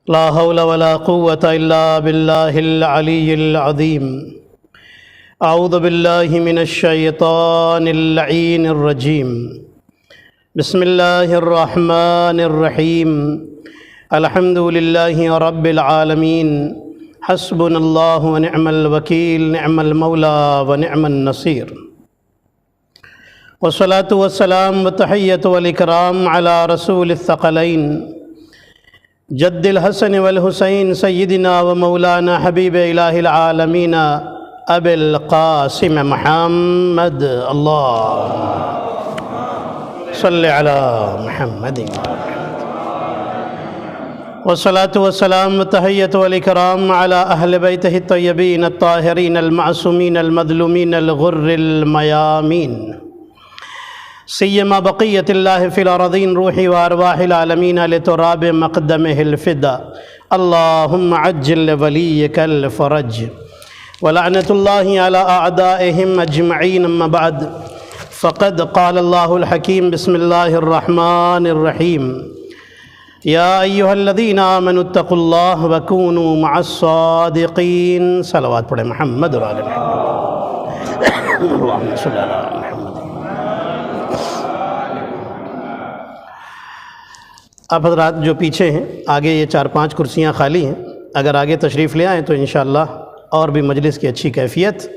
لا حول ولا قوة إلا بالله العلي العظيم أعوذ بالله من الشيطان اللعين الرجيم بسم الله الرحمن الرحيم الحمد لله رب العالمين حسبنا الله ونعم الوكيل نعم المولى ونعم النصير والصلاة والسلام والتحية والإكرام على رسول الثقلين جد الحسن والحسين سيدنا ومولانا حبيب إله العالمين أبي القاسم محمد اللهم صل على محمد والصلاة والسلام والتحية والإكرام على أهل بيته الطيبين الطاهرين المعصومين المظلومين الغر الميامين سيما بقية الله في الأرضين روحي وأرواح العالمين لتراب مقدمه الفدا اللهم عجل لوليك الفرج ولعنة الله على أعدائهم أجمعين أما بعد فقد قال الله الحكيم بسم الله الرحمن الرحيم يا أيها الذين آمنوا اتقوا الله وكونوا مع الصادقين صلوات پڑھیں محمد و آل محمد اللهم صل على محمد. آپ حضرات جو پیچھے ہیں آگے یہ 4-5 کرسیاں خالی ہیں، اگر آگے تشریف لے آئیں تو انشاءاللہ اور بھی مجلس کی اچھی کیفیت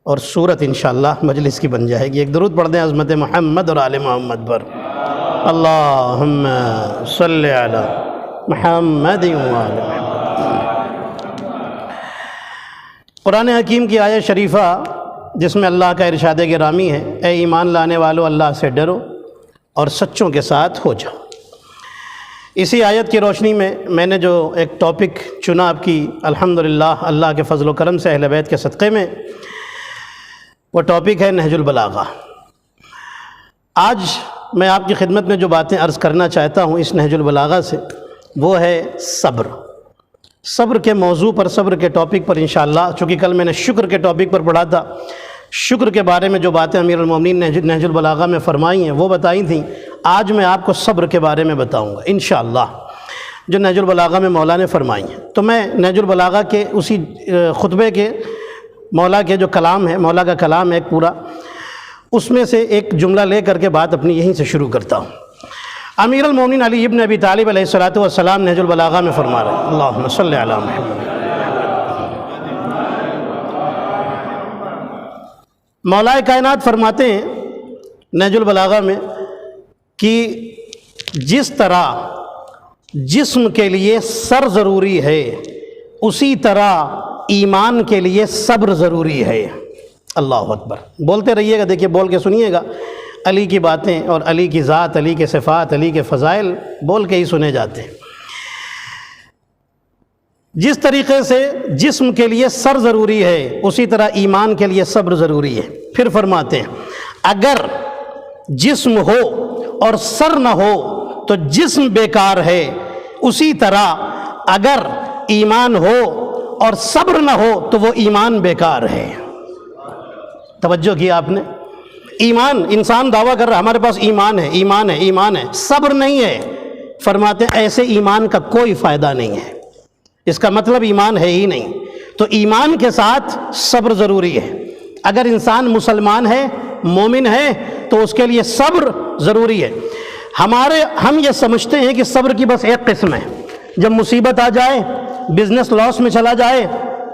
اور صورت انشاءاللہ مجلس کی بن جائے گی. ایک درود پڑھ دیں عظمت محمد اور آل محمد پر. اللہم صلی علی محمد و آل محمد. قرآن حکیم کی آیت شریفہ جس میں اللہ کا ارشاد گرامی ہے، اے ایمان لانے والو اللہ سے ڈرو اور سچوں کے ساتھ ہو جاؤ. اسی آیت کی روشنی میں نے جو ایک ٹاپک چنا آپ کی الحمدللہ اللہ کے فضل و کرم سے اہل بیت کے صدقے میں، وہ ٹاپک ہے نہج البلاغہ. آج میں آپ کی خدمت میں جو باتیں عرض کرنا چاہتا ہوں اس نہج البلاغہ سے، وہ ہے صبر. صبر کے موضوع پر، صبر کے ٹاپک پر انشاءاللہ، چونکہ کل میں نے شکر کے ٹاپک پر پڑھا تھا، شکر کے بارے میں جو باتیں امیر المومنین نے نہج البلاغہ میں فرمائی ہیں وہ بتائی تھیں. آج میں آپ کو صبر کے بارے میں بتاؤں گا انشاءاللہ جو نہج البلاغہ میں مولا نے فرمائی ہیں. تو میں نہج البلاغہ کے اسی خطبے کے مولا کے جو کلام ہے، مولا کا کلام ہے ایک پورا، اس میں سے ایک جملہ لے کر کے بات اپنی یہیں سے شروع کرتا ہوں. امیر المومنین علی ابن ابی طالب علیہ السلام نہج البلاغہ میں فرما رہے ہیں، اللہم صلی علی محمد. مولا کائنات فرماتے ہیں نہج البلاغہ میں کہ جس طرح جسم کے لیے سر ضروری ہے اسی طرح ایمان کے لیے صبر ضروری ہے. اللہ اکبر. بولتے رہیے گا، دیکھیے بول کے سنیے گا. علی کی باتیں اور علی کی ذات، علی کے صفات، علی کے فضائل بول کے ہی سنے جاتے ہیں. جس طریقے سے جسم کے لیے سر ضروری ہے اسی طرح ایمان کے لیے صبر ضروری ہے. پھر فرماتے ہیں اگر جسم ہو اور سر نہ ہو تو جسم بیکار ہے، اسی طرح اگر ایمان ہو اور صبر نہ ہو تو وہ ایمان بیکار ہے. توجہ کیا آپ نے؟ ایمان، انسان دعویٰ کر رہا ہے ہمارے پاس ایمان ہے، ایمان ہے، ایمان ہے، صبر نہیں ہے. فرماتے ہیں ایسے ایمان کا کوئی فائدہ نہیں ہے، اس کا مطلب ایمان ہے ہی نہیں. تو ایمان کے ساتھ صبر ضروری ہے. اگر انسان مسلمان ہے، مومن ہے، تو اس کے لیے صبر ضروری ہے. ہم یہ سمجھتے ہیں کہ صبر کی بس ایک قسم ہے، جب مصیبت آ جائے، بزنس لاس میں چلا جائے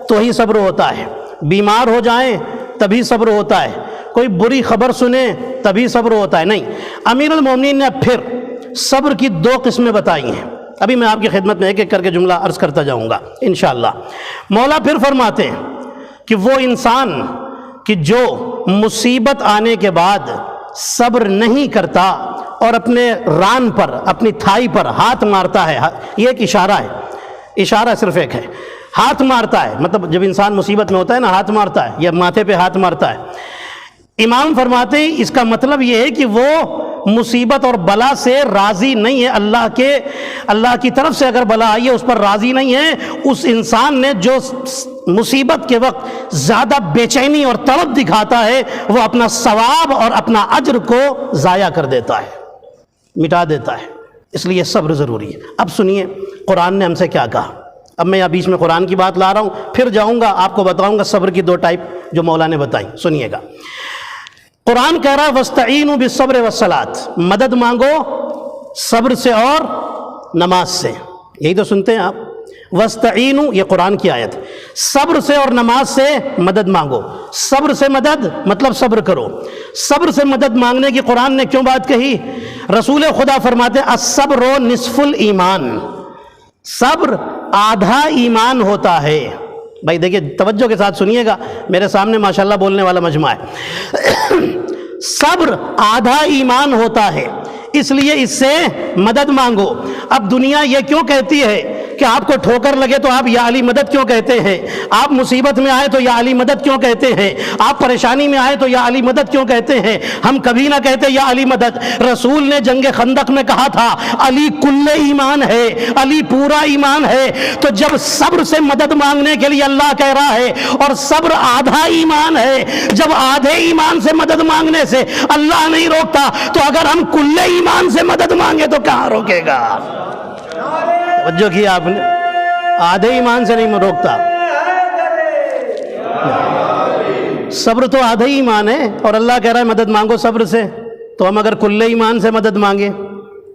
تو ہی صبر ہوتا ہے، بیمار ہو جائیں تبھی صبر ہوتا ہے، کوئی بری خبر سنیں تبھی صبر ہوتا ہے. نہیں، امیر المومنین نے پھر صبر کی 2 قسمیں بتائی ہیں. ابھی میں آپ کی خدمت میں ایک ایک کر کے جملہ عرض کرتا جاؤں گا انشاءاللہ. مولا پھر فرماتے ہیں کہ وہ انسان کہ جو مصیبت آنے کے بعد صبر نہیں کرتا اور اپنے ران پر، اپنی تھائی پر ہاتھ مارتا ہے، یہ ایک اشارہ ہے، اشارہ صرف ایک ہے، ہاتھ مارتا ہے، مطلب جب انسان مصیبت میں ہوتا ہے نا ہاتھ مارتا ہے یا ماتھے پہ ہاتھ مارتا ہے. امام فرماتے ہیں اس کا مطلب یہ ہے کہ وہ مصیبت اور بلا سے راضی نہیں ہے، اللہ کی طرف سے اگر بلا آئی ہے اس پر راضی نہیں ہے. اس انسان نے جو مصیبت کے وقت زیادہ بے چینی اور طلب دکھاتا ہے وہ اپنا ثواب اور اپنا اجر کو ضائع کر دیتا ہے، مٹا دیتا ہے. اس لیے صبر ضروری ہے. اب سنیے قرآن نے ہم سے کیا کہا. اب میں یہاں بیچ میں قرآن کی بات لا رہا ہوں, پھر جاؤں گا آپ کو بتاؤں گا صبر کی 2 ٹائپ جو مولا نے بتائیں. سنیے گا, قرآن کہہ رہا ہے وَاسْتَعِینُوا بِالصَّبْرِ وَالصَّلَاةِ, مدد مانگو صبر سے اور نماز سے. یہی تو سنتے ہیں آپ, وَاسْتَعِینُوا, یہ قرآن کی آیت, صبر سے اور نماز سے مدد مانگو. صبر سے مدد مطلب صبر کرو. صبر سے مدد مانگنے کی قرآن نے کیوں بات کہی؟ رسول خدا فرماتے ہیں الصبر نصف الایمان, صبر آدھا ایمان ہوتا ہے. بھائی دیکھیے توجہ کے ساتھ سنیے گا, میرے سامنے ماشاءاللہ بولنے والا مجمع ہے. صبر آدھا ایمان ہوتا ہے, اس لیے اس سے مدد مانگو. اب دنیا یہ کیوں کہتی ہے کہ آپ کو ٹھوکر لگے تو آپ یا علی مدد کیوں کہتے ہیں, آپ مصیبت میں آئے تو یا علی مدد کیوں کہتے ہیں, آپ پریشانی میں آئے تو یا علی مدد کیوں کہتے ہیں؟ ہم کبھی نہ کہتے یا علی مدد. رسول نے جنگ خندق میں کہا تھا علی کل ایمان ہے, علی پورا ایمان ہے. تو جب صبر سے مدد مانگنے کے لیے اللہ کہہ رہا ہے اور صبر آدھا ایمان ہے, جب آدھے ایمان سے مدد مانگنے سے اللہ نہیں روکتا, تو اگر ہم کل ایمان سے مدد مانگے تو کہاں روکے گا؟ توجہ کیا آپ نے, آدھے ایمان سے نہیں روکتا. صبر تو آدھا ہی ایمان ہے اور اللہ کہہ رہا ہے مدد مانگو صبر سے, تو ہم اگر کل ایمان سے مدد مانگے,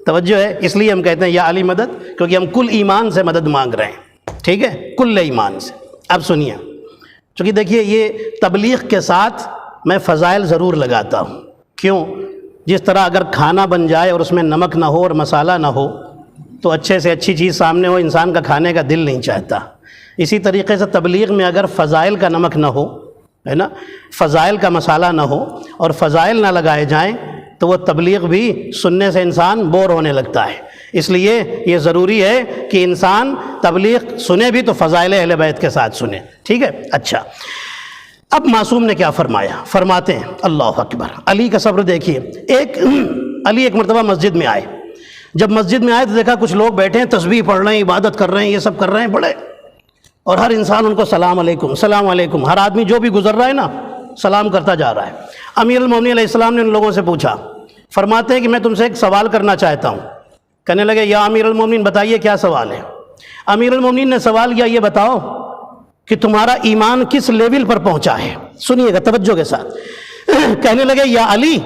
توجہ ہے, اس لیے ہم کہتے ہیں یا علی مدد, کیونکہ ہم کل ایمان سے مدد مانگ رہے ہیں. ٹھیک ہے, کل ایمان سے. اب سنیے, چونکہ دیکھیے یہ تبلیغ کے ساتھ میں فضائل ضرور لگاتا ہوں. کیوں؟ جس طرح اگر کھانا بن جائے اور اس میں نمک نہ ہو اور مسالہ نہ ہو تو اچھے سے اچھی چیز سامنے ہو, انسان کا کھانے کا دل نہیں چاہتا. اسی طریقے سے تبلیغ میں اگر فضائل کا نمک نہ ہو, ہے نا, فضائل کا مسالہ نہ ہو اور فضائل نہ لگائے جائیں تو وہ تبلیغ بھی سننے سے انسان بور ہونے لگتا ہے. اس لیے یہ ضروری ہے کہ انسان تبلیغ سنے بھی تو فضائل اہل بیت کے ساتھ سنے. ٹھیک ہے, اچھا. اب معصوم نے کیا فرمایا؟ فرماتے ہیں اللہ اکبر, علی کا صبر دیکھیے. علی ایک مرتبہ مسجد میں آئے. جب مسجد میں آئے تو دیکھا کچھ لوگ بیٹھے ہیں, تسبیح پڑھ رہے ہیں, عبادت کر رہے ہیں, یہ سب کر رہے ہیں بڑے, اور ہر انسان ان کو سلام علیکم سلام علیکم, ہر آدمی جو بھی گزر رہا ہے نا سلام کرتا جا رہا ہے. امیر المومنین علیہ السلام نے ان لوگوں سے پوچھا, فرماتے ہیں کہ میں تم سے ایک سوال کرنا چاہتا ہوں. کہنے لگے یا امیر المومنین بتائیے کیا سوال ہے؟ امیر المومنین نے سوال کیا, یہ بتاؤ کہ تمہارا ایمان کس لیول پر پہنچا ہے. سنیے گا توجہ کے ساتھ. کہنے لگے یا علی,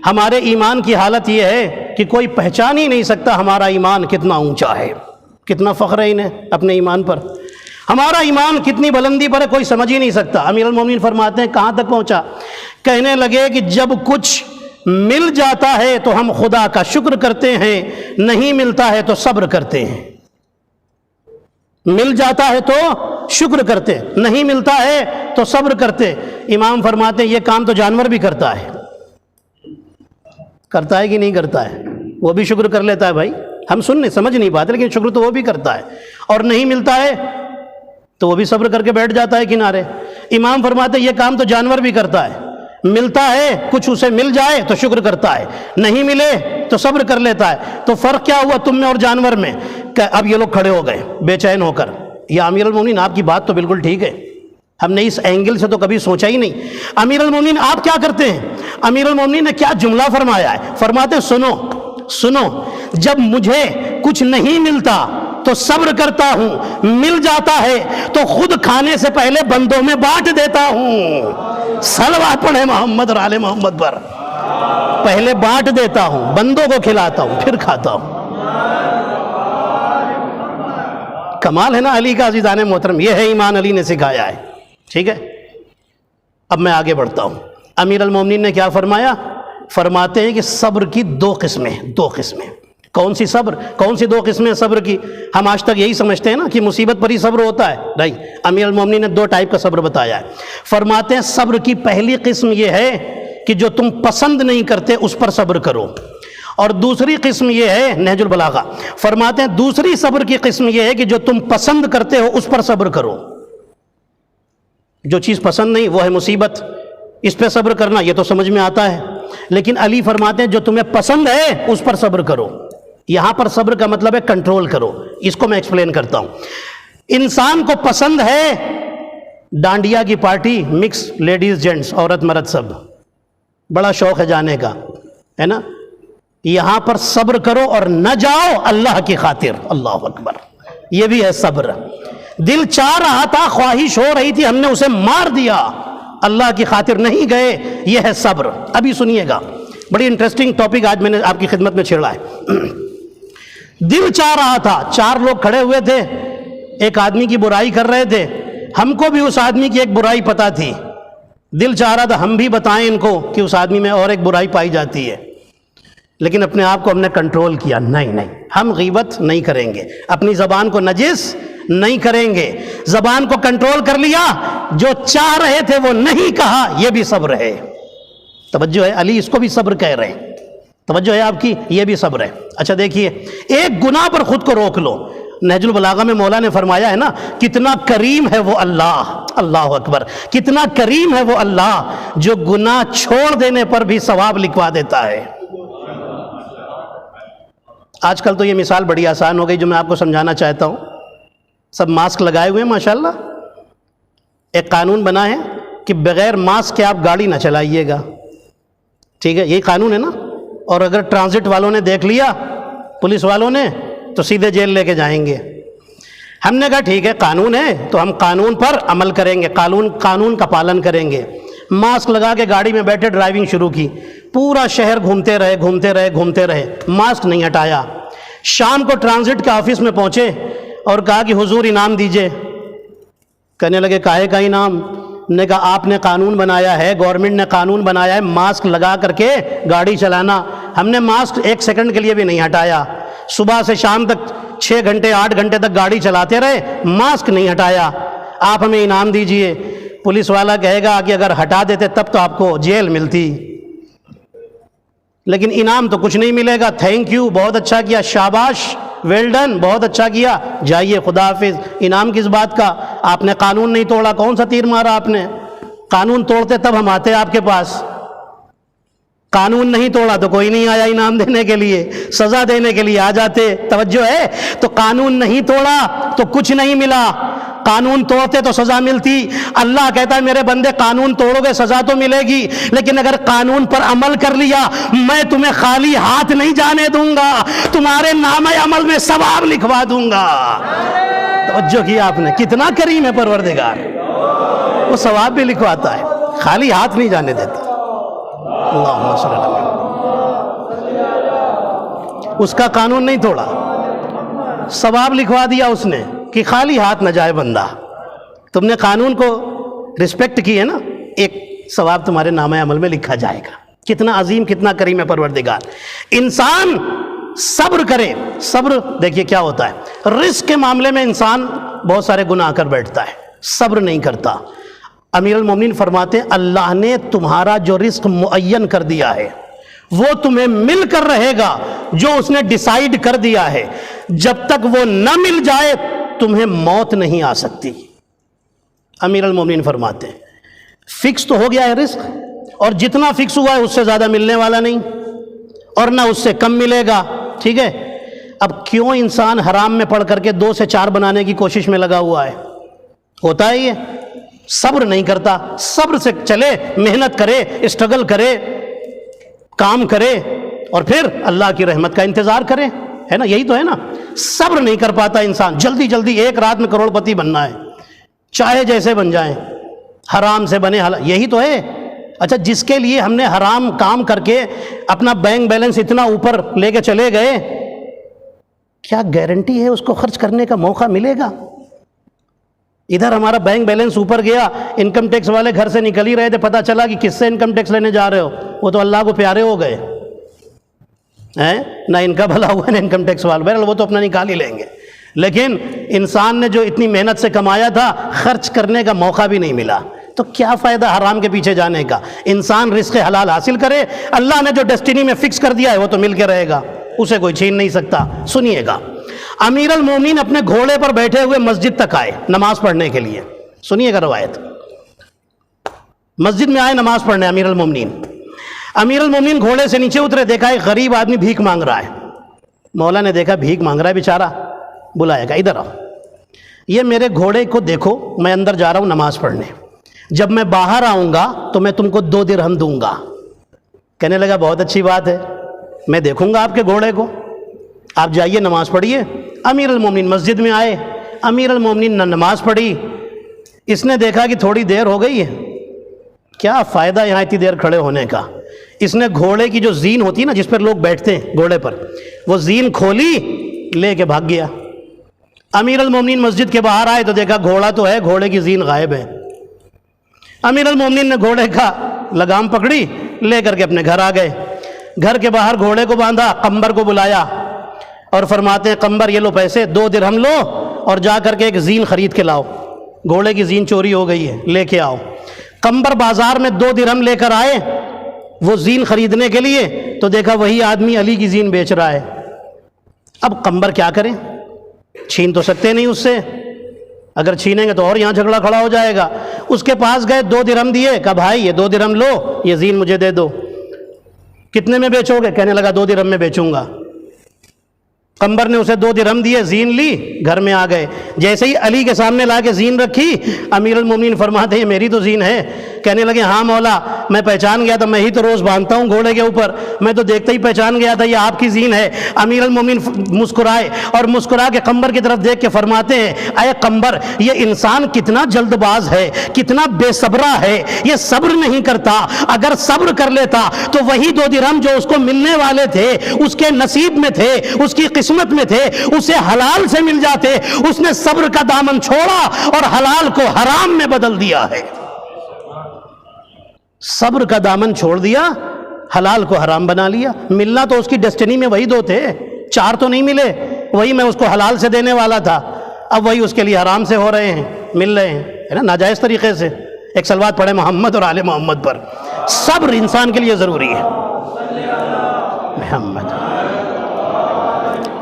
ہمارے ایمان کی حالت یہ ہے کہ کوئی پہچان ہی نہیں سکتا ہمارا ایمان کتنا اونچا ہے. کتنا فخر ہے انہیں اپنے ایمان پر, ہمارا ایمان کتنی بلندی پر ہے کوئی سمجھ ہی نہیں سکتا. امیر المومنین فرماتے ہیں کہاں تک پہنچا؟ کہنے لگے کہ جب کچھ مل جاتا ہے تو ہم خدا کا شکر کرتے ہیں, نہیں ملتا ہے تو صبر کرتے ہیں. مل جاتا ہے تو شکر کرتے, نہیں ملتا ہے تو صبر کرتے. امام فرماتے ہیں یہ کام تو جانور بھی کرتا ہے. کرتا ہے کہ نہیں کرتا ہے؟ وہ بھی شکر کر لیتا ہے بھائی, ہم سمجھ نہیں پاتے لیکن شکر تو وہ بھی کرتا ہے. اور نہیں ملتا ہے تو وہ بھی صبر کر کے بیٹھ جاتا ہے کنارے. امام فرماتے ہیں یہ کام تو جانور بھی کرتا ہے. ملتا ہے, کچھ اسے مل جائے تو شکر کرتا ہے, نہیں ملے تو صبر کر لیتا ہے. تو فرق کیا ہوا تم میں اور جانور میں؟ کہ اب یہ لوگ کھڑے ہو گئے بے چین ہو کر. یا امیر المومنین آپ کی بات تو بالکل ٹھیک ہے, ہم نے اس اینگل سے تو کبھی سوچا ہی نہیں. امیر المومنین آپ کیا کرتے ہیں؟ امیر المومنین نے کیا جملہ فرمایا ہے؟ فرماتے ہیں سنو, جب مجھے کچھ نہیں ملتا تو صبر کرتا ہوں, مل جاتا ہے تو خود کھانے سے پہلے بندوں میں بانٹ دیتا ہوں. صلوات پڑھے محمد اور آل محمد پر. پہلے بانٹ دیتا ہوں, بندوں کو کھلاتا ہوں, پھر کھاتا ہوں. کمال ہے نا علی کا عزیزان محترم, یہ ہے ایمان علی نے سکھایا ہے. ٹھیک ہے, اب میں آگے بڑھتا ہوں. امیر المومنین نے کیا فرمایا؟ فرماتے ہیں کہ صبر کی دو قسمیں. کون سی صبر؟ کون سی 2 قسمیں صبر کی؟ ہم آج تک یہی سمجھتے ہیں نا کہ مصیبت پر ہی صبر ہوتا ہے. نہیں, امیر المومنین نے 2 ٹائپ کا صبر بتایا ہے. فرماتے ہیں صبر کی پہلی قسم یہ ہے کہ جو تم پسند نہیں کرتے اس پر صبر کرو, اور دوسری قسم یہ ہے, نہج البلاغہ فرماتے ہیں دوسری صبر کی قسم یہ ہے کہ جو تم پسند کرتے ہو اس پر صبر کرو. جو چیز پسند نہیں وہ ہے مصیبت, اس پہ صبر کرنا یہ تو سمجھ میں آتا ہے. لیکن علی فرماتے ہیں جو تمہیں پسند ہے اس پر صبر کرو. یہاں پر صبر کا مطلب ہے کنٹرول کرو. اس کو میں ایکسپلین کرتا ہوں. انسان کو پسند ہے ڈانڈیا کی پارٹی, مکس لیڈیز جینٹس, عورت مرد سب, بڑا شوق ہے جانے کا, ہے نا. یہاں پر صبر کرو اور نہ جاؤ اللہ کی خاطر. اللہ اکبر. یہ بھی ہے صبر. دل چاہ رہا تھا, خواہش ہو رہی تھی, ہم نے اسے مار دیا, اللہ کی خاطر نہیں گئے, یہ ہے صبر. ابھی سنیے گا, بڑی انٹرسٹنگ ٹاپک آج میں نے آپ کی خدمت میں چھیڑا ہے. دل چاہ رہا تھا, 4 لوگ کھڑے ہوئے تھے, ایک آدمی کی برائی کر رہے تھے, ہم کو بھی اس آدمی کی ایک برائی پتہ تھی, دل چاہ رہا تھا ہم بھی بتائیں ان کو کہ اس آدمی میں اور ایک برائی پائی جاتی ہے, لیکن اپنے آپ کو ہم نے کنٹرول کیا, نہیں ہم غیبت نہیں کریں گے, اپنی زبان کو نجس نہیں کریں گے, زبان کو کنٹرول کر لیا, جو چاہ رہے تھے وہ نہیں کہا, یہ بھی صبر ہے. توجہ ہے, علی اس کو بھی صبر کہہ رہے ہیں, توجہ ہے آپ کی, یہ بھی صبر ہے. اچھا دیکھیے, ایک گناہ پر خود کو روک لو. نہج البلاغہ میں مولا نے فرمایا ہے نا, کتنا کریم ہے وہ اللہ, اللہ اکبر, کتنا کریم ہے وہ اللہ جو گناہ چھوڑ دینے پر بھی ثواب لکھوا دیتا ہے. آج کل تو یہ مثال بڑی آسان ہو گئی جو میں آپ کو سمجھانا چاہتا ہوں. سب ماسک لگائے ہوئے ہیں ماشاءاللہ. ایک قانون بنا ہے کہ بغیر ماسک کے آپ گاڑی نہ چلائیے گا, ٹھیک ہے, یہی قانون ہے نا. اور اگر ٹرانزٹ والوں نے دیکھ لیا, پولیس والوں نے, تو سیدھے جیل لے کے جائیں گے. ہم نے کہا ٹھیک ہے قانون ہے تو ہم قانون پر عمل کریں گے, قانون کا پالن کریں گے. ماسک لگا کے گاڑی میں بیٹھے, ڈرائیونگ شروع کی, پورا شہر گھومتے رہے, ماسک نہیں ہٹایا. شام کو ٹرانزٹ کے آفس میں پہنچے اور کہا کہ حضور انعام دیجئے. کہنے لگے کاہے کا انعام؟ نے کہا آپ نے قانون بنایا ہے, گورنمنٹ نے قانون بنایا ہے ماسک لگا کر کے گاڑی چلانا, ہم نے ماسک 1 سیکنڈ کے لیے بھی نہیں ہٹایا. صبح سے شام تک 6 گھنٹے 8 گھنٹے تک گاڑی چلاتے رہے, ماسک نہیں ہٹایا, آپ ہمیں انعام دیجئے. پولیس والا کہے گا کہ اگر ہٹا دیتے تب تو آپ کو جیل ملتی, لیکن انعام تو کچھ نہیں ملے گا. تھینک یو, بہت اچھا کیا, شاباش, ویل ڈن, بہت اچھا کیا, جائیے خدا حافظ. انعام کس بات کا؟ آپ نے قانون نہیں توڑا, کون سا تیر مارا آپ نے؟ قانون توڑتے تب ہم آتے آپ کے پاس, قانون نہیں توڑا تو کوئی نہیں آیا انعام دینے کے لیے, سزا دینے کے لیے آ جاتے. توجہ ہے, تو قانون نہیں توڑا تو کچھ نہیں ملا, قانون توڑتے تو سزا ملتی. اللہ کہتا ہے میرے بندے قانون توڑو گے سزا تو ملے گی, لیکن اگر قانون پر عمل کر لیا میں تمہیں خالی ہاتھ نہیں جانے دوں گا, تمہارے نامہ عمل میں ثواب لکھوا دوں گا. توجہ کیا آپ نے, کتنا کریم ہے پروردگار, وہ ثواب بھی لکھواتا ہے, خالی ہاتھ نہیں جانے دیتا. اللہم صلی اللہ علیہ وسلم, اس کا قانون نہیں توڑا, ثواب لکھوا دیا اس نے کہ خالی ہاتھ نہ جائے بندہ. تم نے قانون کو رسپیکٹ کی ہے نا, ایک ثواب تمہارے نامہ عمل میں لکھا جائے گا. کتنا عظیم, کتنا کریم ہے پروردگار. انسان صبر کرے. صبر دیکھیے کیا ہوتا ہے, رزق کے معاملے میں انسان بہت سارے گناہ کر بیٹھتا ہے, صبر نہیں کرتا. امیر المومنین فرماتے ہیں اللہ نے تمہارا جو رزق معین کر دیا ہے وہ تمہیں مل کر رہے گا, جو اس نے ڈیسائیڈ کر دیا ہے. جب تک وہ نہ مل جائے تمہیں موت نہیں آ سکتی. امیر المومنین فرماتے ہیں فکس تو ہو گیا ہے رزق, اور جتنا فکس ہوا ہے اس سے زیادہ ملنے والا نہیں, اور نہ اس سے کم ملے گا, ٹھیک ہے. اب کیوں انسان حرام میں پڑھ کر کے 2 سے 4 بنانے کی کوشش میں لگا ہوا ہے؟ ہوتا ہے یہ, صبر نہیں کرتا. صبر سے چلے, محنت کرے, اسٹرگل کرے, کام کرے, اور پھر اللہ کی رحمت کا انتظار کرے, ہے نا, یہی تو ہے نا. صبر نہیں کر پاتا انسان, جلدی جلدی ایک رات میں کروڑ پتی بننا ہے, چاہے جیسے بن جائیں, حرام سے بنے حلال, یہی تو ہے. اچھا جس کے لیے ہم نے حرام کام کر کے اپنا بینک بیلنس اتنا اوپر لے کے چلے گئے, کیا گارنٹی ہے اس کو خرچ کرنے کا موقع ملے گا؟ ادھر ہمارا بینک بیلنس اوپر گیا, انکم ٹیکس والے گھر سے نکل ہی رہے تھے, پتہ چلا کہ کس سے انکم ٹیکس لینے جا رہے ہو, وہ تو اللہ کو پیارے ہو گئے ہیں, نہ ان کا بھلا ہوا نہ انکم ٹیکس والے, بہرحال وہ تو اپنا نکال ہی لیں گے. لیکن انسان نے جو اتنی محنت سے کمایا تھا خرچ کرنے کا موقع بھی نہیں ملا, تو کیا فائدہ حرام کے پیچھے جانے کا؟ انسان رزق حلال حاصل کرے, اللہ نے جو ڈیسٹینی میں فکس کر دیا ہے وہ تو مل کے رہے گا, اسے کوئی چھین نہیں سکتا. سنیے گا, امیر المومنین اپنے گھوڑے پر بیٹھے ہوئے مسجد تک آئے نماز پڑھنے کے لیے. سنیے گا روایت, مسجد میں آئے نماز پڑھنے امیر المومنین. امیر المومنین گھوڑے سے نیچے اترے, دیکھا ایک غریب آدمی بھیک مانگ رہا ہے. مولا نے دیکھا بھیک مانگ رہا ہے بیچارہ, بلایا گا ادھر آؤ, یہ میرے گھوڑے کو دیکھو, میں اندر جا رہا ہوں نماز پڑھنے, جب میں باہر آؤں گا تو میں تم کو 2 درہم دوں گا. کہنے لگا بہت اچھی بات ہے, میں دیکھوں گا آپ کے گھوڑے کو. آپ جائیے نماز پڑھیے۔ امیر المومنین مسجد میں آئے، امیر المومنین نے نماز پڑھی، اس نے دیکھا کہ تھوڑی دیر ہو گئی ہے، کیا فائدہ یہاں اتنی دیر کھڑے ہونے کا۔ اس نے گھوڑے کی جو زین ہوتی ہے نا، جس پر لوگ بیٹھتے ہیں گھوڑے پر، وہ زین کھولی، لے کے بھاگ گیا۔ امیر المومنین مسجد کے باہر آئے تو دیکھا گھوڑا تو ہے، گھوڑے کی زین غائب ہے۔ امیر المومنین نے گھوڑے کا لگام پکڑی، لے کر کے اپنے گھر آ گئے۔ گھر کے باہر گھوڑے کو باندھا، قمبر کو بلایا اور فرماتے ہیں قمبر یہ لو پیسے، 2 درہم لو اور جا کر کے ایک زین خرید کے لاؤ، گھوڑے کی زین چوری ہو گئی ہے، لے کے آؤ۔ قمبر بازار میں 2 درہم لے کر آئے وہ زین خریدنے کے لیے، تو دیکھا وہی آدمی علی کی زین بیچ رہا ہے۔ اب قمبر کیا کریں، چھین تو سکتے نہیں اس سے، اگر چھینیں گے تو اور یہاں جھگڑا کھڑا ہو جائے گا۔ اس کے پاس گئے، 2 درہم دیے، کہا بھائی یہ 2 درہم لو، یہ زین مجھے دے دو۔ کتنے میں بیچو گے؟ کہنے لگا 2 درہم میں بیچوں گا۔ قمبر نے اسے 2 درہم دیے، زین لی، گھر میں آ گئے۔ جیسے ہی علی کے سامنے لا کے زین رکھی، امیر المومنین فرماتے ہیں میری تو زین ہے۔ کہنے لگے ہاں مولا، میں پہچان گیا تھا، میں ہی تو روز باندھتا ہوں گھوڑے کے اوپر، میں تو دیکھتے ہی پہچان گیا تھا یہ آپ کی زین ہے۔ امیر المومنین مسکرائے اور مسکرا کے قمبر کی طرف دیکھ کے فرماتے ہیں اے قمبر، یہ انسان کتنا جلد باز ہے، کتنا بے صبرا ہے، یہ صبر نہیں کرتا۔ اگر صبر کر لیتا تو وہی 2 درہم جو اس کو ملنے والے تھے، اس کے نصیب میں تھے، اس کی قسمت میں تھے، اسے حلال سے مل جاتے۔ اس نے صبر کا دامن چھوڑا اور حلال کو حرام میں بدل دیا ہے۔ صبر کا دامن چھوڑ دیا، حلال کو حرام بنا لیا۔ ملنا تو اس کی ڈیسٹنی میں وہی 2 تھے، 4 تو نہیں ملے، وہی میں اس کو حلال سے دینے والا تھا، اب وہی اس کے لیے حرام سے ہو رہے ہیں، مل رہے ہیں، ہے نا، ناجائز طریقے سے۔ ایک صلوات پڑھے محمد اور آل محمد پر۔ صبر انسان کے لیے ضروری ہے۔ محمد،